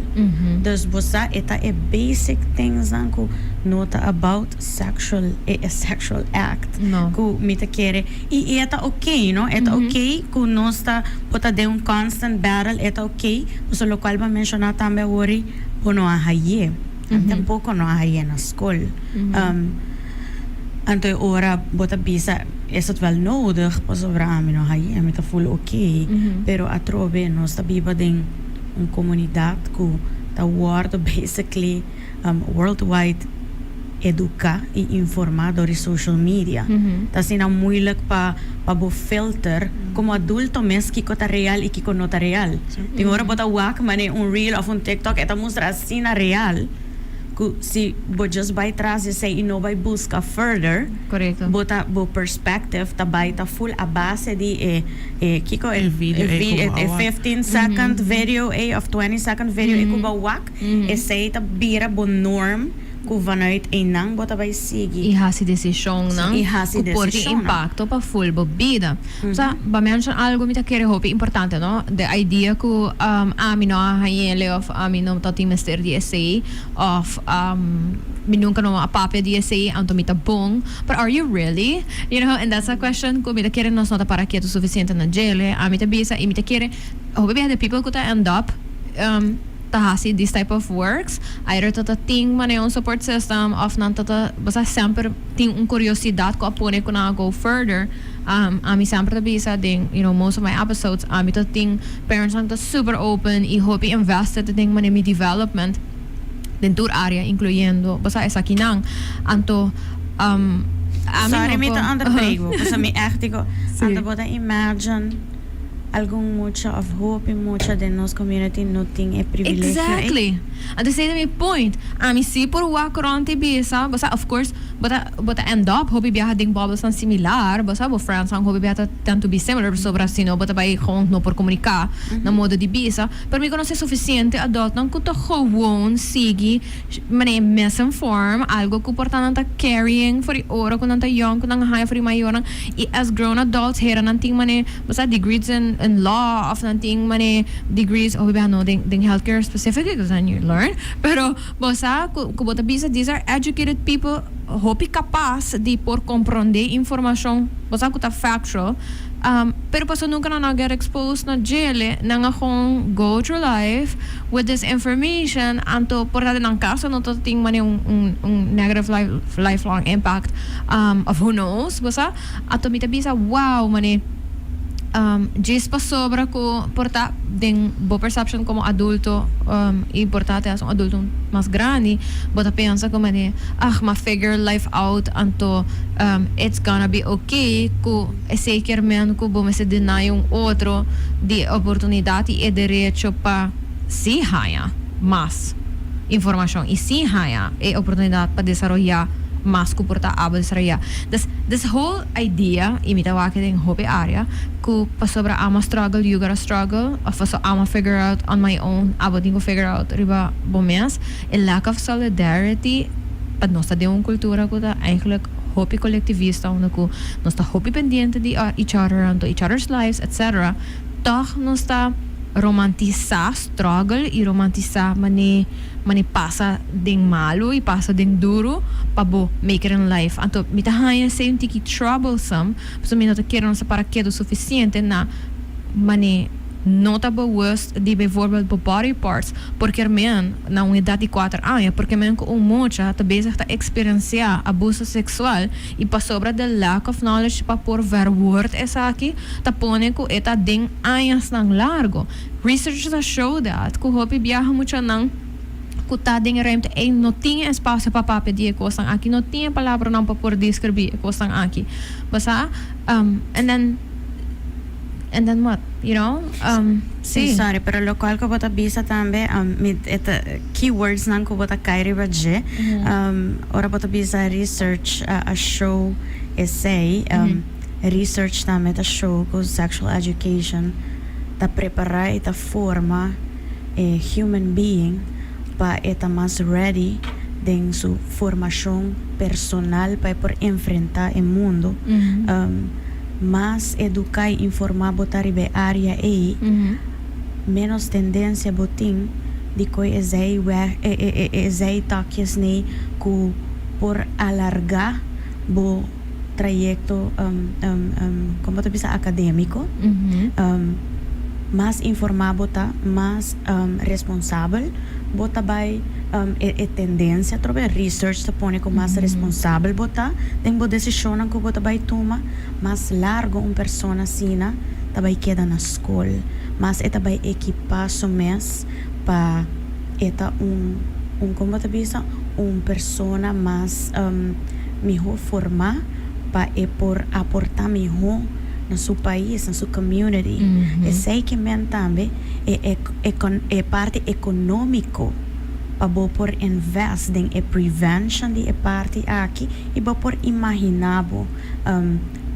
S3: dus você eta basic things que nota about sexual act que me tá querer e eta ok não eta ok que nós tá pota de constant battle eta ok você local vai mencionar também hoje não há haie tampouco não há haie na escola então ora bota bisa is het wel nodig pas over amino haie met full ok pero a trove nós tá viva em uma comunidade que tá word basically worldwide educar e informar door social media tá sendo moeilijk para bo filter como adulto mes que tá real e que não tá real tem hora bota wak mane reel of TikTok eta mostra assim na real si bo just by trás e say no vai busca further
S1: Correcto.
S3: bota bo perspective ta vai ta full a base di kiko
S2: video
S3: e 15 second video of 20 second video e kuba wak e say ta bira bo norm ku vanuit nang bota vai sigi
S1: Ihasi desisyon ng
S3: Ihasi
S1: kuporti
S3: desisyon
S1: impacto pa full bobida. Sa ba mention algo mita kere hopi importante no the idea ko amino hayele of amino tati master di essay of minun ka no apapya di essay anto mita bong but are you really and that's a question ko mita kere nos nota para quieto suficiente na jele amita bisa imita kere hopi the people ko ta end up tahasi this type of works either tata ting man yung support system of nan tata basta sempre ting curiosidad ko apone ko na go further ami sempre bisa ding most of my episodes ami to ting parents ang ta super open I hope invested ting man mi development den tour area incluyendo basta esa kinang anto
S3: sorry me to underbreak kasi mi echt ko ando bota imagine algún mucho of hope and mucho de nos community no ting privilege
S1: exactly and the same point ami si por wa koronti bisa basta of course but end up hobi biya ding bubbles ang similar basta bo friends ang hobi biya tend to be similar sobra sino but by kung no por comunicar na modo di bisa pero mi conoce suficiente adult nang kuto gewoon sigi mane misinform algo ko portan ta carrying for ora kun ta young kun high for mayor as grown adults here nan ting mane basta degrees in law of nanting mane degrees o no ding healthcare specific because then you learn pero bosa kubota bisa these are educated people hopi capaz de por comprender informação bosa kuta factual pero paso nunca na get exposed na jele na nga kung go through life with this information anto por dati ng kaso no to ting mane un negative lifelong impact of who knows bosa ato mita bisa wow mane Gis pa sobra ko porta ding bo perception como adulto importante as un adulto mas grande bota pensa como ne ma figure life out anto it's gonna be okay ko zeker men ko bo se deny yung outro de oportunidade e derecho pa si haya mas informação e si haya e oportunidade pa desarrollar mas kuporta abo desarrollar this whole idea imita wake ding hope area ku pasobra ama struggle you gotta struggle of so ama figure out on my own abo dingo figure out riba bomes a lack of solidarity pad nosta de un cultura ko ta eigenlijk hope collectivista ono ko nosta hope pendiente di each other and each other's lives etc toch nosta romantiza struggle e romantiza mani pasa ding malo e pasa ding duro pabo make it in life anto mitahaya say un tiki troublesome so minota quero sa para quedo suficiente na mani notable worst di bijvoorbeeld body parts porque men na uma idade de 4 anos porque men com mucha tá bezig ta experienciar abuso sexual e pa sobra the lack of knowledge pa por ver word essa aqui ta pone ko eta ding anos nang largo research that show that ko hopi biyaha mucho nang kuta ding ruimte no tinha espaço para pedir coisas aqui não tinha palavra não para por descrever coisas aqui basta and then what
S3: sí sorry pero lo cual ko bota bisa tambe keywords nang ko bota kairi baje ora bota bisa research a show essay research tambe ta show ko sexual education ta prepara ita forma human being pa eta mas ready den su formação personal para por enfrentar o mundo mas educar e informar botar ibe área menos tendência botin de coi ezei toques ne ku por alargar bo trayecto como te bisa acadêmico mas informar bota mas responsável bota by tendência trobe research te pone como mais responsável bota tem bo decisão que bota by toma mas largo persona sina ta by queda na escola mas eta by equipar so mes pa eta como te bisa persona mais melhor formar pa por aportar melhor na seu país, na sua community. E sei que men também é parte econômico pabo por invest din e prevention di e parte aqui e bo por imaginabo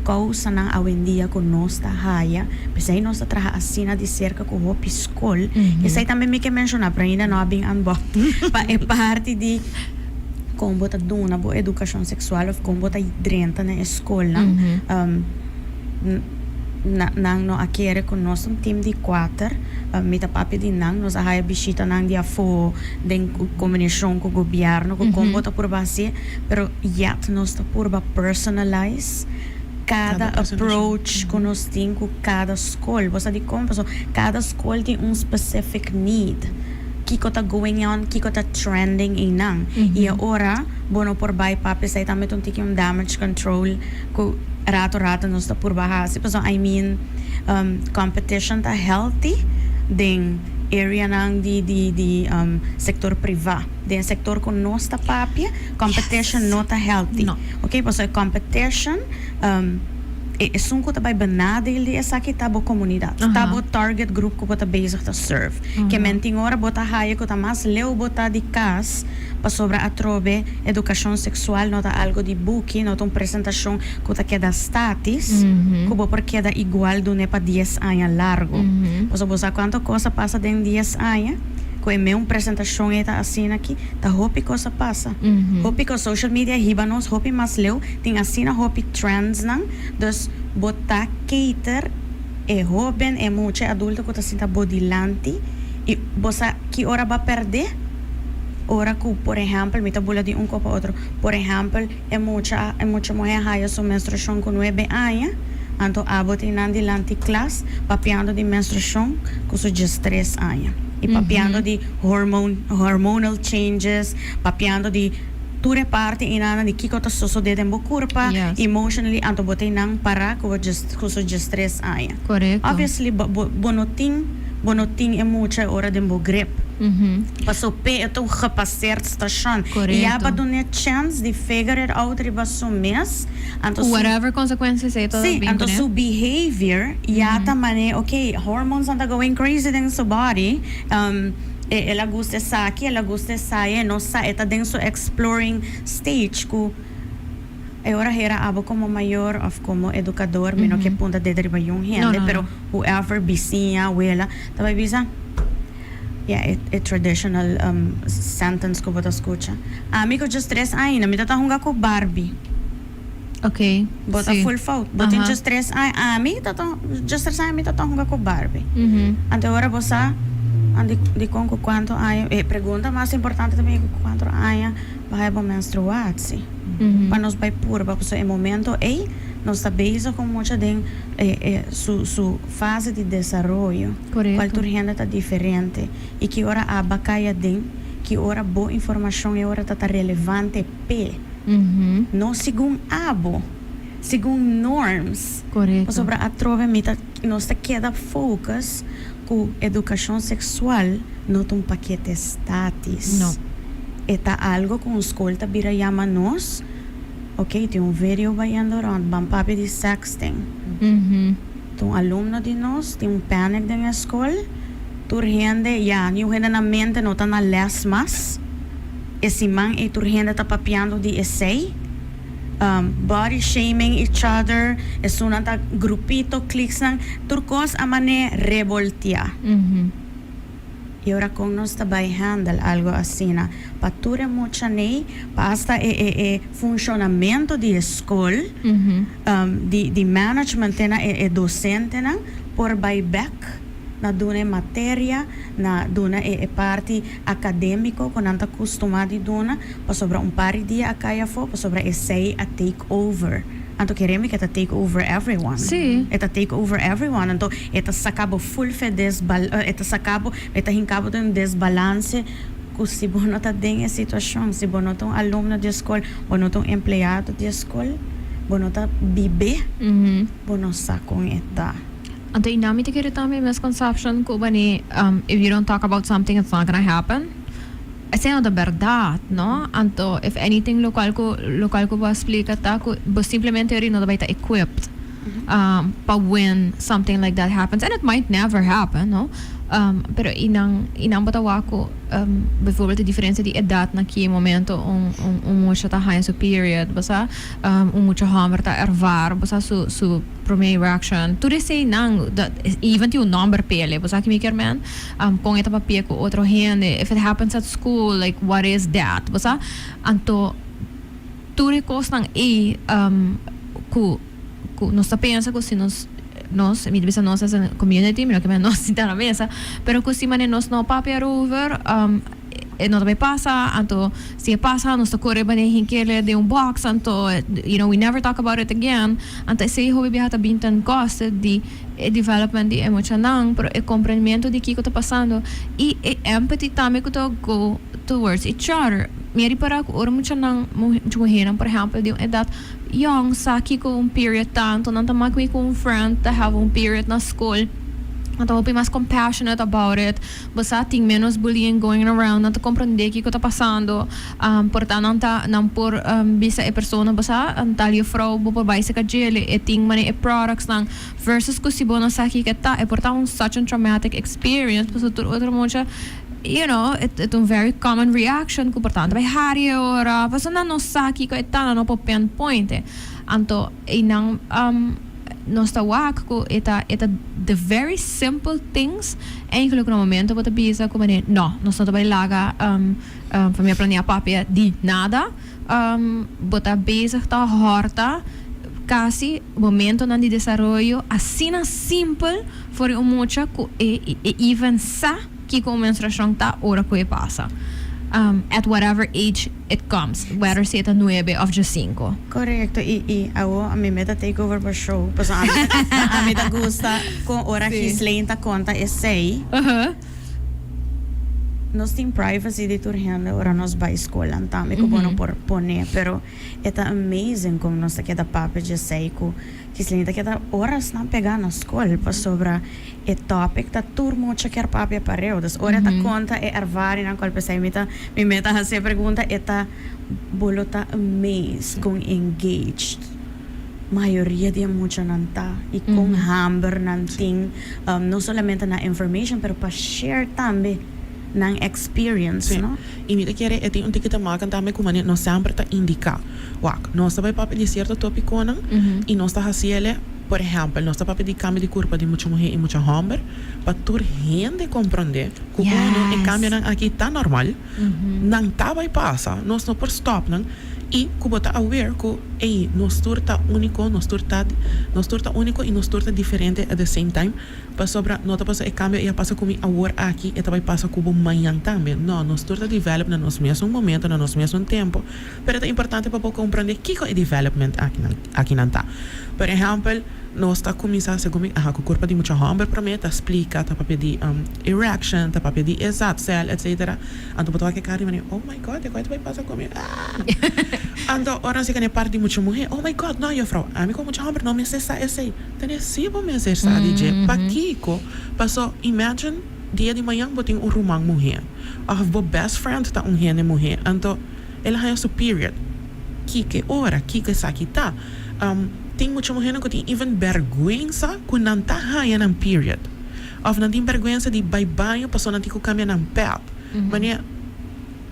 S3: causa ng awendia ko nosta haya pesay nosta traha asina di cerca ko hopi school isay também me que mencionar para ainda não abing anbo pa e parte di como ta duna bo educação sexual of como ta drenta na escola nang no akere con nosso team di 4 mita papi di nang nos haya bisita nang dia fo den combinação com o governo com como ta por base pero yet nos ta por ba personalize cada approach com nos tem com cada escola você de como cada escola tem specific need kiko ta going on kiko ta trending inang e agora bono por bai papi sai também ton tiki damage control ko rato nos ta por bahasi so I mean competition ta healthy ding area nang di sector privado den sector con nos ta papi competition not ta healthy okay so competition sunko tabay banadil di esa ki tabo komunidad tabo target group ko bota bezig ta serve que menting ora bota haya ko ta mas leu bota di kas pa sobra atrobe educação sexual nota algo di buki nota presentação ko ta queda status ko bo por queda igual do ne pa 10 anos largo poso bosa quanto cosa passa den 10 anos ko é meu apresentação eta assina aqui tá hopi cosa passa hopi ko social media hibanos hopi mas leu tem assina hopi trends nang dus bota cater e joven e mucho adulto ko ta sinta bodilanti e bosa que hora va perder ora que por exemplo mita bula de copa outro por exemplo é mucha mulher haya sua menstruação com 9 anos anto abot inandi lanti class papiando de menstruação com sua 3 anos e papiando de hormonal changes, papiando de ture parte inana di kiko ta sucede mo kurpa emotionally anto botay nang para ko just stress aya.
S1: Correct.
S3: Obviously bonoting e mucha ora de mo grip. Paso pe ito gepasseerd station. E aba do net chance de figure it out riba so mes anto
S1: whatever consequences ito
S3: anto su behavior yata mane okay hormones anda going crazy in so body ela gusta saki ela gusta saia no sa eta den so exploring stage ku ora hera abo como maior of como educador mino que punta de deriva yung gente pero whoever bisinha wela taba bisa a traditional sentence ko bota escucha amigo just 3 anos mi tata hunga ko Barbie.
S1: Okay.
S3: Bota full fault. Bota just 3 anos mi tata just 3 anos mi tata hunga ko Barbie. Ante ora bosa andi di con quanto anos pergunta mais importante também quanto anos vai bo menstruação. Para nos vai pura para so momento nós sabemos como muita den su fase de desenvolvimento qualquer gente está diferente e que ora a bacaia den que ora boa informação e ora tá relevante p não segundo abo segundo norms
S1: correto
S3: sobre a trova mita nós tá queda focus com educação sexual não um paquete status
S1: não
S3: eta algo com escola bira chama nós okay, tem vídeo vaiando around, bam papi de sexting. Tem aluno de nós, tem panic na escola, turhende, yung henda na mente não tá na les mas, esse man e turhende tá papiando de essay, body shaming each other, esuna tá grupito, cliques nang, turcos a mane revoltia. E ora com nós também handle algo assim, pature mucha nei, basta funcionamento de escola, de management na docente na, por buyback na duna matéria, na duna parte acadêmico, com nanta acostumado duna, para sobra par dia a caia fo, para sobra essay a take over. Anto queremos que take over everyone.
S1: Sim.
S3: Eta take over everyone. Anto eta sacabo full fe eta hincabo de desbalance que se bono tá den a situação, se bono tá aluno de escola, bono tá empregado de escola, bono tá bebê, bono sa com eta.
S1: Anto inami te kere tami misconception ko bani if you don't talk about something it's not gonna happen. Essa é a verdade, não? Então, if anything local ko ba explica ta ko simplesmente rin no vai ta equipped para when something like that happens and it might never happen, no? Pero inang batawa ko, bijvoorbeeld de diferentie die edad na kie momento moet je ta gaan su period, basa moet je hamer ta ervar, basa su primary reaction. Tu sei nang dat even die number pele, basa kimi kerman, kung eta papie ko otro hende, if it happens at school, like what is that, basa anto tu recos nang ku nos ta pensa ko si nos mi bisa nos as a community, mi no que nos sinta na mesa, pero ku si mane nos no papier over, no também passa, anto se passa, nos corre bane hinkele de box, anto we never talk about it again, anto sei hobi bihata bintan cost di development di emocionang, pero compreendimento di kiko ta passando e empathy tame ko to go towards each other. Meri para ko ora mucha nang muhinan, por exemplo, de edad young sa kiko period tanto nang tamakwi ko friend to have period na school. Então, eu mais compassionate about it. Basta tem menos bullying going around. Não te compreender o que está passando. Portanto, não por bisa e persona basta antalio frau por baixo que gele e tem mane products nang versus que se bona saki que tá é portanto such a traumatic experience. Basta outra mocha, it's a very common reaction. Que portanto vai hari ora. Basta não saki que tá não pode pinpoint. Anto inang nos tawag ko ita the very simple things eigenlijk no momento bota bisa como no nos não trabalha família Planea papia di nada bota bezig ta horta casi momento nan di desarrollo assim simple for mucha ko even sa que com menstruação ta ora ko passa at whatever age it comes, whether si ito 9 or just 5.
S3: Correcto. A mi meta takeover pa show. Paso a mi ta gusta kung ora Ghislaine ta conta essay. Nos tem privacy de turhanda ora nos ba escola antame ko bono por pone, pero eta amazing kung nos ta queda papo de essay ko Ghislaine ta queda horas na pegar na escola pa sobra e topic ta turmo checker papia pareo das ora ta conta e arvari na qual pensei mi meta hase pergunta eta bolota amazed kung engaged maioria de mucha nanta e kung hamber nanting no solamente na information pero pa share tambe ng experience, no?
S2: E mi quer é tem que tomar também como não sempre tá indicar. Wak, nós vai para de certo tópico não e nós tá haciele, por exemplo, nós tá para de cambio de curva de muita mulher e muita homem, para tur gente compreender que o cambio não aqui tá normal, não tá vai passa, nós não por stop não. E como tá aware que nós turta único, nós turta único e nós turta diferente at the same time. Para sobra nota passa e cambio e passa como aware aqui e também passa como manhã também. Não, nós turta develop na nosso mesmo momento, na nosso mesmo tempo. Pero é importante para compreender que é development aqui não tá. Por exemplo, nós está começando a seguir com o corpo de muita homem para mim, tá explica, tá para pedir erection, tá para pedir exato cell, etc. Então botou aqui cara e oh my god, agora vai passar comigo. Então ora se que parte de muita mulher, oh my god, não eu frau, a mim com muita homem não me cessa esse, tem esse bom me cessa DJ, para Kiko, passou imagine dia de manhã botin rumang mulher, bo best friend tá hene mulher, então ela é superior, Kike ora, Kike sakita, tem muita mulher que tem even vergonha quando não tá raia ng period. Of não tem vergonha de banho passou não tem que caminhar ng pet. Mania,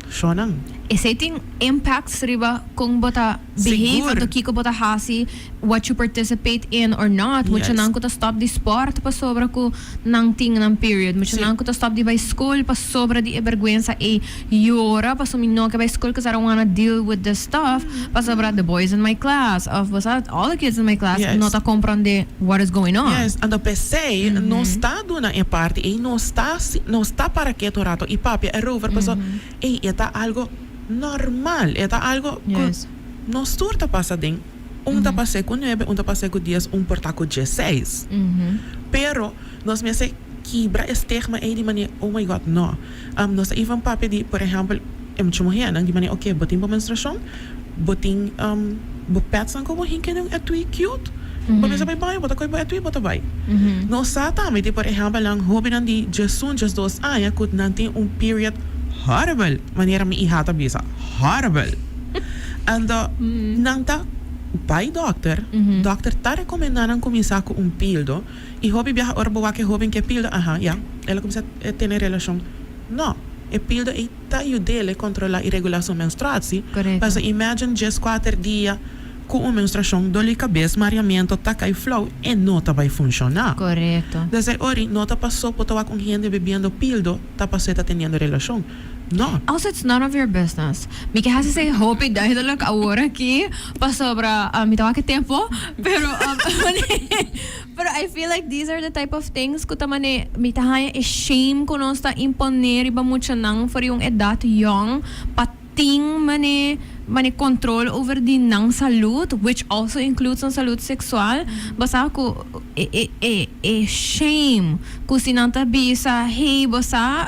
S2: só não.
S1: Esse tem impacts riba kung bota behave ato kiko bota hasi what you participate in or not. Mucha nang ko ta stop di sport pa sobra ko nang ting ng period. Mucha nang ko ta stop di by school pa sobra di vergüenza yora pa sumino ka by school because I don't wanna deal with this stuff. Pa sobra the boys in my class of all the kids in my class not a comprende what is going on.
S2: Yes, and the PC não está dona em parte e não está para que torato e papi é rover pa so eta algo normal, é algo que não surta passa dentro. Tá passei com 9, tá passei com 10, porta com 16. Pero nós me se quebra estigma de maneira, oh my god, não. Nós even papi de, por exemplo, muita mulher, de maneira, ok, botin para menstruação, botin, pets não como hinken é tui cute. Bom, mas vai banho, bota coi banho, tui bota banho. Nós sabemos, por exemplo, lang hobby nan de just 2 anos, que não tem period horrible, maneira me ihata bisa horrible. And nang ta pai dokter, dokter tá recomendando começar com pildo e hobby viaja orbo que jovem que pildo, ela começa a ter relação. Não, pildo e tá ajuda a controlar a irregulação menstruação.
S1: Correto.
S2: Mas imagine just 4 dias com uma menstruação, dor de cabeça, mareamento, tá cai flow e não tá vai funcionar.
S1: Correto.
S2: Desde ori não tá passou por estar com gente bebendo pildo, tá passou tá tendo relação. No.
S1: Also, it's none of your business. Mi que hasi say hope dahil lang awara aqui pa sobra mitawa que tempo, pero pero I feel like these are the type of things ko tamane mitahaya is shame ko non sta imponer iba mucho nang for yung edad young pating mane control over di nang salud, which also includes ang salud sexual. Basta ko shame ko sinanta bisa hey basta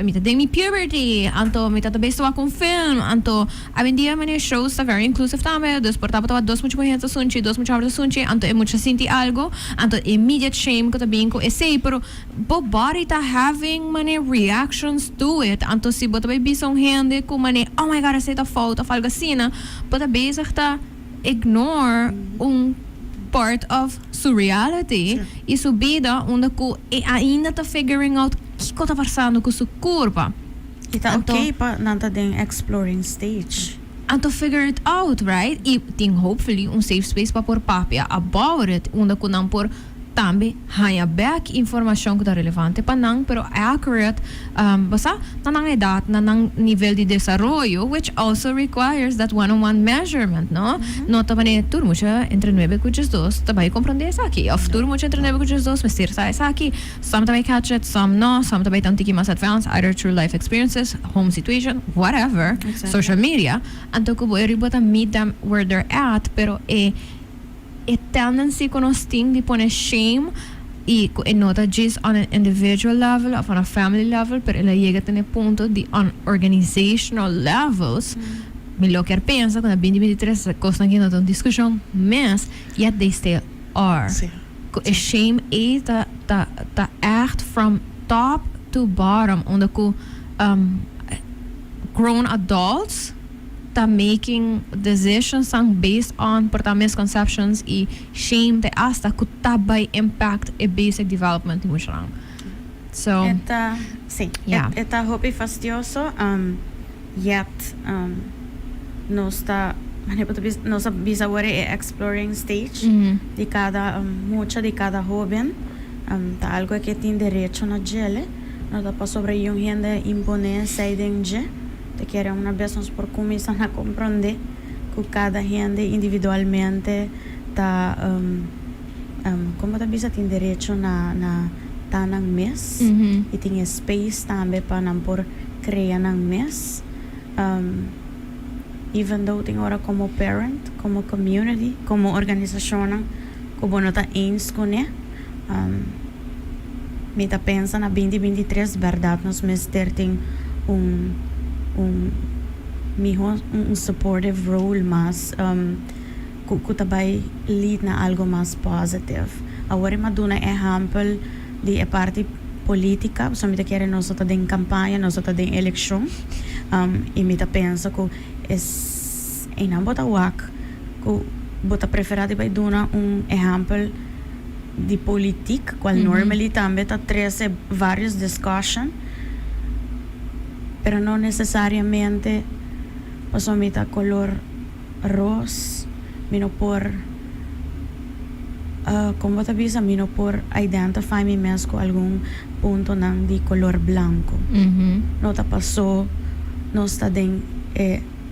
S1: mita ding mi puberty anto mita tabesto akong film anto abendia mane shows ta very inclusive tame dos portava tava dos mucho gente sunchi dos mucho gente sunchi anto e mucho sinti algo anto immediate shame ko tabing ko essay pero body ta having mane reactions to it anto si bota bisong hende ko mane oh my god essa ta falta falga sina bota bezig ta ignore part of su reality e su vida onde ko ainda ta figuring out ko ta passando com su curva.
S3: Kita okay pa nanta ding exploring stage.
S1: And to figure it out, right? E ting hopefully safe space pa por papia about it, onde ko nang por tambi haya back informação que tá relevante pa nang pero accurate basta nanang edad nanang nível de desarrollo which also requires that one-on-one measurement no no tabane tur mucho entre 9 e 2 tabay compreender essa aqui of tur mucho entre 9 e 2 mestir sa essa aqui some tabay catch it some no some tabay tantiki mas advanced either through life experiences home situation whatever social media anto ko boy ribota meet them where they're at pero a tendency con us ting di pone shame e nota just on an individual level of on a family level pero ela llega a tener punto di on organizational levels mi lo que pensa quando 2023 costa aqui nota discussion mas yet they still are a shame ta echt from top to bottom onde ku grown adults ta making decisions based on porta misconceptions e shame te hasta ku tabay impact a basic development mo siya. So
S3: eta hopi fastidioso yet no sta bisa wari exploring stage di cada mucha di cada joven ta algo que tiene derecho na gele no ta pa sobre yung gente impone siding te quiere una vez nos por começar a compreender que cada gente individualmente tá como tá bisa tem direito na tá nang mes e tem space também para não por criar nang mes even though tem hora como parent como community como organização como não tá eens com me tá pensa na 2023 verdade nós mes ter tem supportive role mas kutabay lead na algo mas positive agora maduna example de a parte política so mita quer nós tá em campanha nós tá em eleição e mita pensa que é não bota wak que bota preferado vai dona example de política qual normally também tá treze vários discussion pero no necesariamente pasomita color ros mino por como te avisa mino por identify mi mes con algún punto nang di color blanco no ta pasó no está den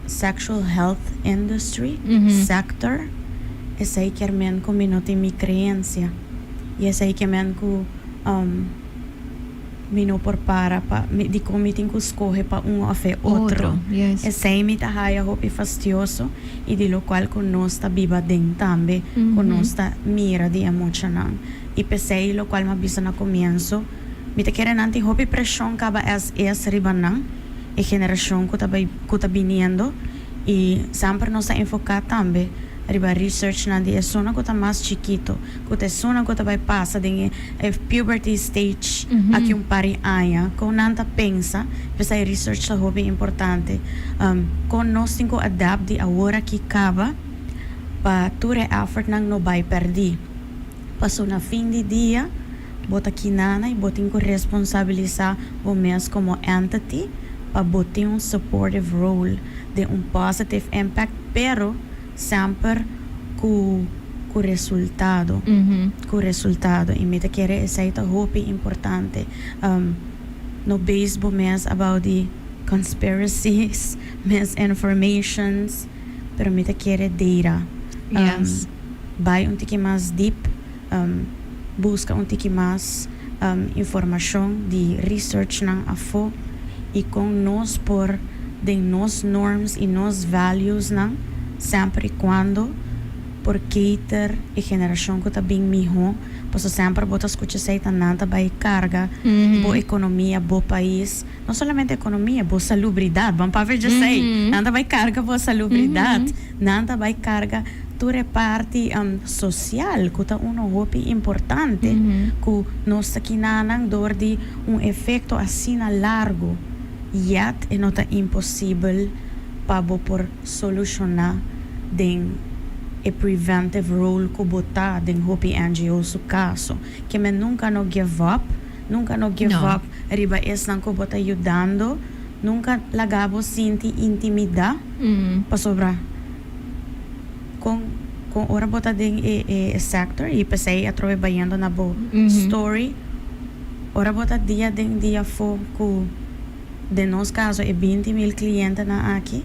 S3: sexual health industry sector esa aí que men ko mino ti mi creencia y esa aí que men ko mino por para di committee ko escoge pa a fe otro.
S1: Yes.
S3: E sei mi tahaya hopi fastidioso e di lo qual con nosta biba den tambe con nosta mira di emocional. E pensei lo qual ma bisa na comienzo mi te queren anti hopi pressão kaba es ribanan e generação ko ta viniendo e sempre nosta enfocar tambe riba research na di esona ko ta mas chiquito ko te sona ko ta vai passa de puberty stage aqui pari aya ko nanta pensa pesa research sa hobby importante ko nós tinko adapt di agora que cava pa ture effort nang no vai perdi passo na fim de dia bota kinana e botin ko responsabilizar o mes como entity pa botin supportive role de positive impact pero sempre com resultado com resultado e me te quere essa é hope importante no baseball mes about the conspiracies misinformations pero me te quere data
S1: Yes.
S3: vai tiki mais deep busca tiki mais informação de research nang afo e com nós por de nos norms e nos values nang sempre e quando por cater e geração que tá bem miho posso sempre botar escuta seita nada vai carga boa economia boa país não somente economia boa salubridade vamos para ver já sei nada vai carga boa salubridade nada vai carga toda parte social que tá hopi importante que nós aqui nanang dor de efeito assim a largo yet é não tá impossível para por solucionar den e preventive role que botar den hopi NGO su caso que me nunca no give up riba es nang ko bota ayudando nunca lagabo sinti intimidad pa sobra com ora bota den sector e pensei a trove bayando na bo story ora bota dia fo ku de nos caso e 20,000 clientes na aqui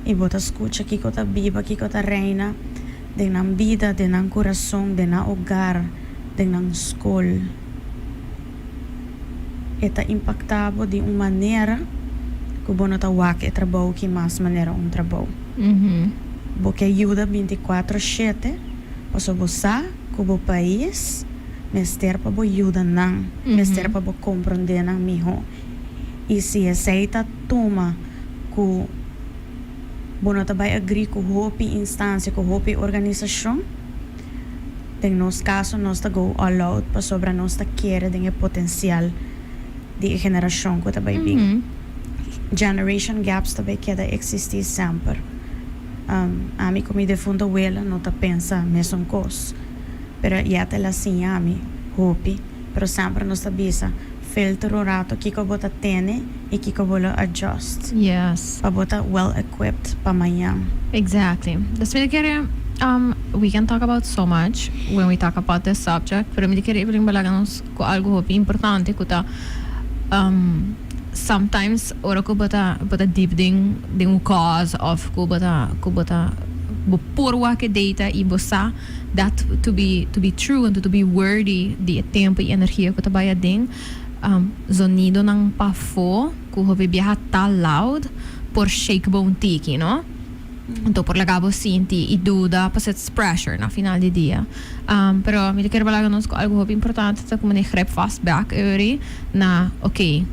S3: e bota escuta que kota biba que kota reina de nan vida de nan coração de nan hogar de nan school eta impactado de uma maneira que bono ta wak e trabalho que mais maneira trabalho porque ajuda 24/7 passo bosa como país mester para bo ajuda nan mester para bo compreender nan miho e se aceita toma que bono vai agree com hopi instância com hopi organização tem nos caso nós tá go all out para sobra nós tá querer den potencial de geração que tá vai bem generation gaps também queda existir sempre a mim como de fundo abuela não tá pensa mesmo coisa pero já tá lá assim a mim hopi pero sempre nós tá bisa filtro rato que bota tene e que bota adjust
S1: Yes.
S3: pa bota well equipped pa manhã
S1: Exactly. Das will ich we can talk about so much when we talk about this subject, pero me queria Evelyn balaganos ko algo hopi importante kuta sometimes ora ko bota deep ding cause of ko bota porwa ke data e bosa that to be true and to be worthy de tempo e energia ko tabaya ding sonido ng pafo ko hobi biha ta loud por shake bone tiki no então por lagabo sinti e duda pas it's pressure na final de dia pero me quero falar nos algo hobi importante tá como ne grep fast back euri na okay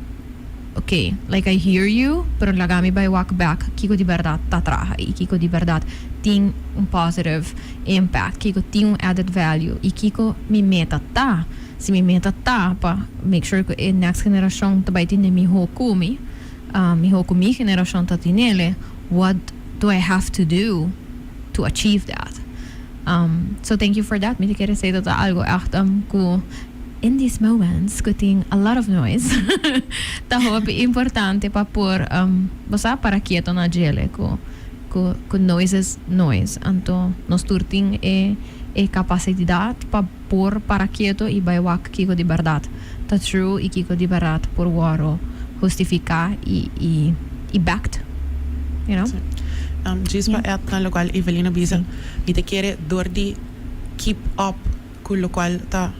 S1: like I hear you pero lagami by walk back kiko di verdade ta traha e kiko di verdade tem positive impact kiko tem added value e kiko mi meta ta se mi meta ta pa make sure que next generation também tem mi hokumi generation ta tinele what do I have to do to achieve that so thank you for that me quero say that algo echt ko in these moments getting a lot of noise ta hopi importante pa por basta para quieto na gele ko noise anto nos turting e capacidade por para quieto e by wak kiko di verdade ta true e kiko di verdade por waro justificar e backed you know
S2: Gispa é tan lo qual Evelyn bisa mi te quiere door di keep up con lo qual ta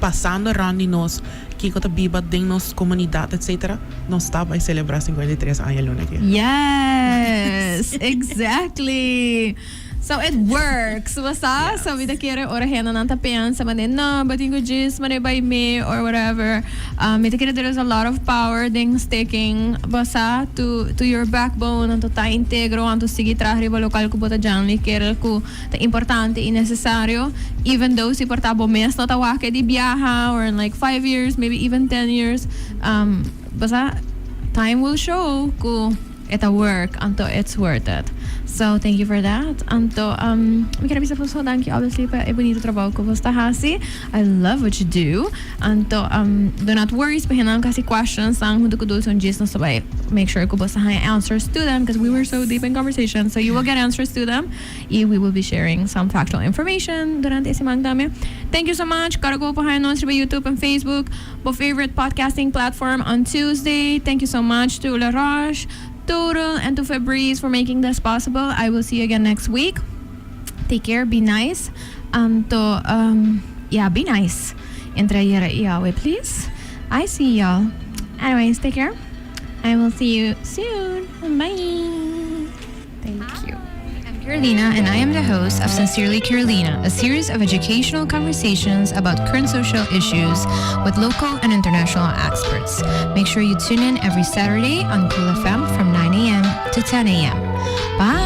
S2: passando around di nos kiko ta biba din nos comunidade etc nos sta by celebrar 53 anos luna aqui
S1: yes exactly So it works. Basta, so we kira orahin na tapian sa manin na bating ko jis manay by me or whatever. Kira there is a lot of power ding sticking basta to your backbone anto ta integro anto sige trahri ba lokal ko bota janli kira ko ta importante e necessario even though si portabo mes no tawake di biyaha or in like 5 years maybe even 10 years basta time will show ko ita work anto it's worth it. So thank you for that. Anto mi kira bisa so thank you obviously pa bonito trabaho ko basta hasi. I love what you do. Anto do not worry pa hinang kasi questions ang hundo ko dulson gist na sabay make sure ko basta hay answers to them because we were so deep in conversation. So you will get answers to them. We will be sharing some factual information durante isimang dami. Thank you so much. Karago pa hay non sa YouTube and Facebook, po favorite podcasting platform on Tuesday. Thank you so much to La Roche, Total, and to Fabrice for making this possible. I will see you again next week. Take care, be nice. Be nice. Entre yara iyawe, please. I see y'all. Anyways, take care. I will see you soon. Bye.
S3: Thank you.
S4: I'm Carolina, and I am the host of Sincerely Carolina, a series of educational conversations about current social issues with local and international experts. Make sure you tune in every Saturday on Cool FM from 9 a.m. to 10 a.m. Bye!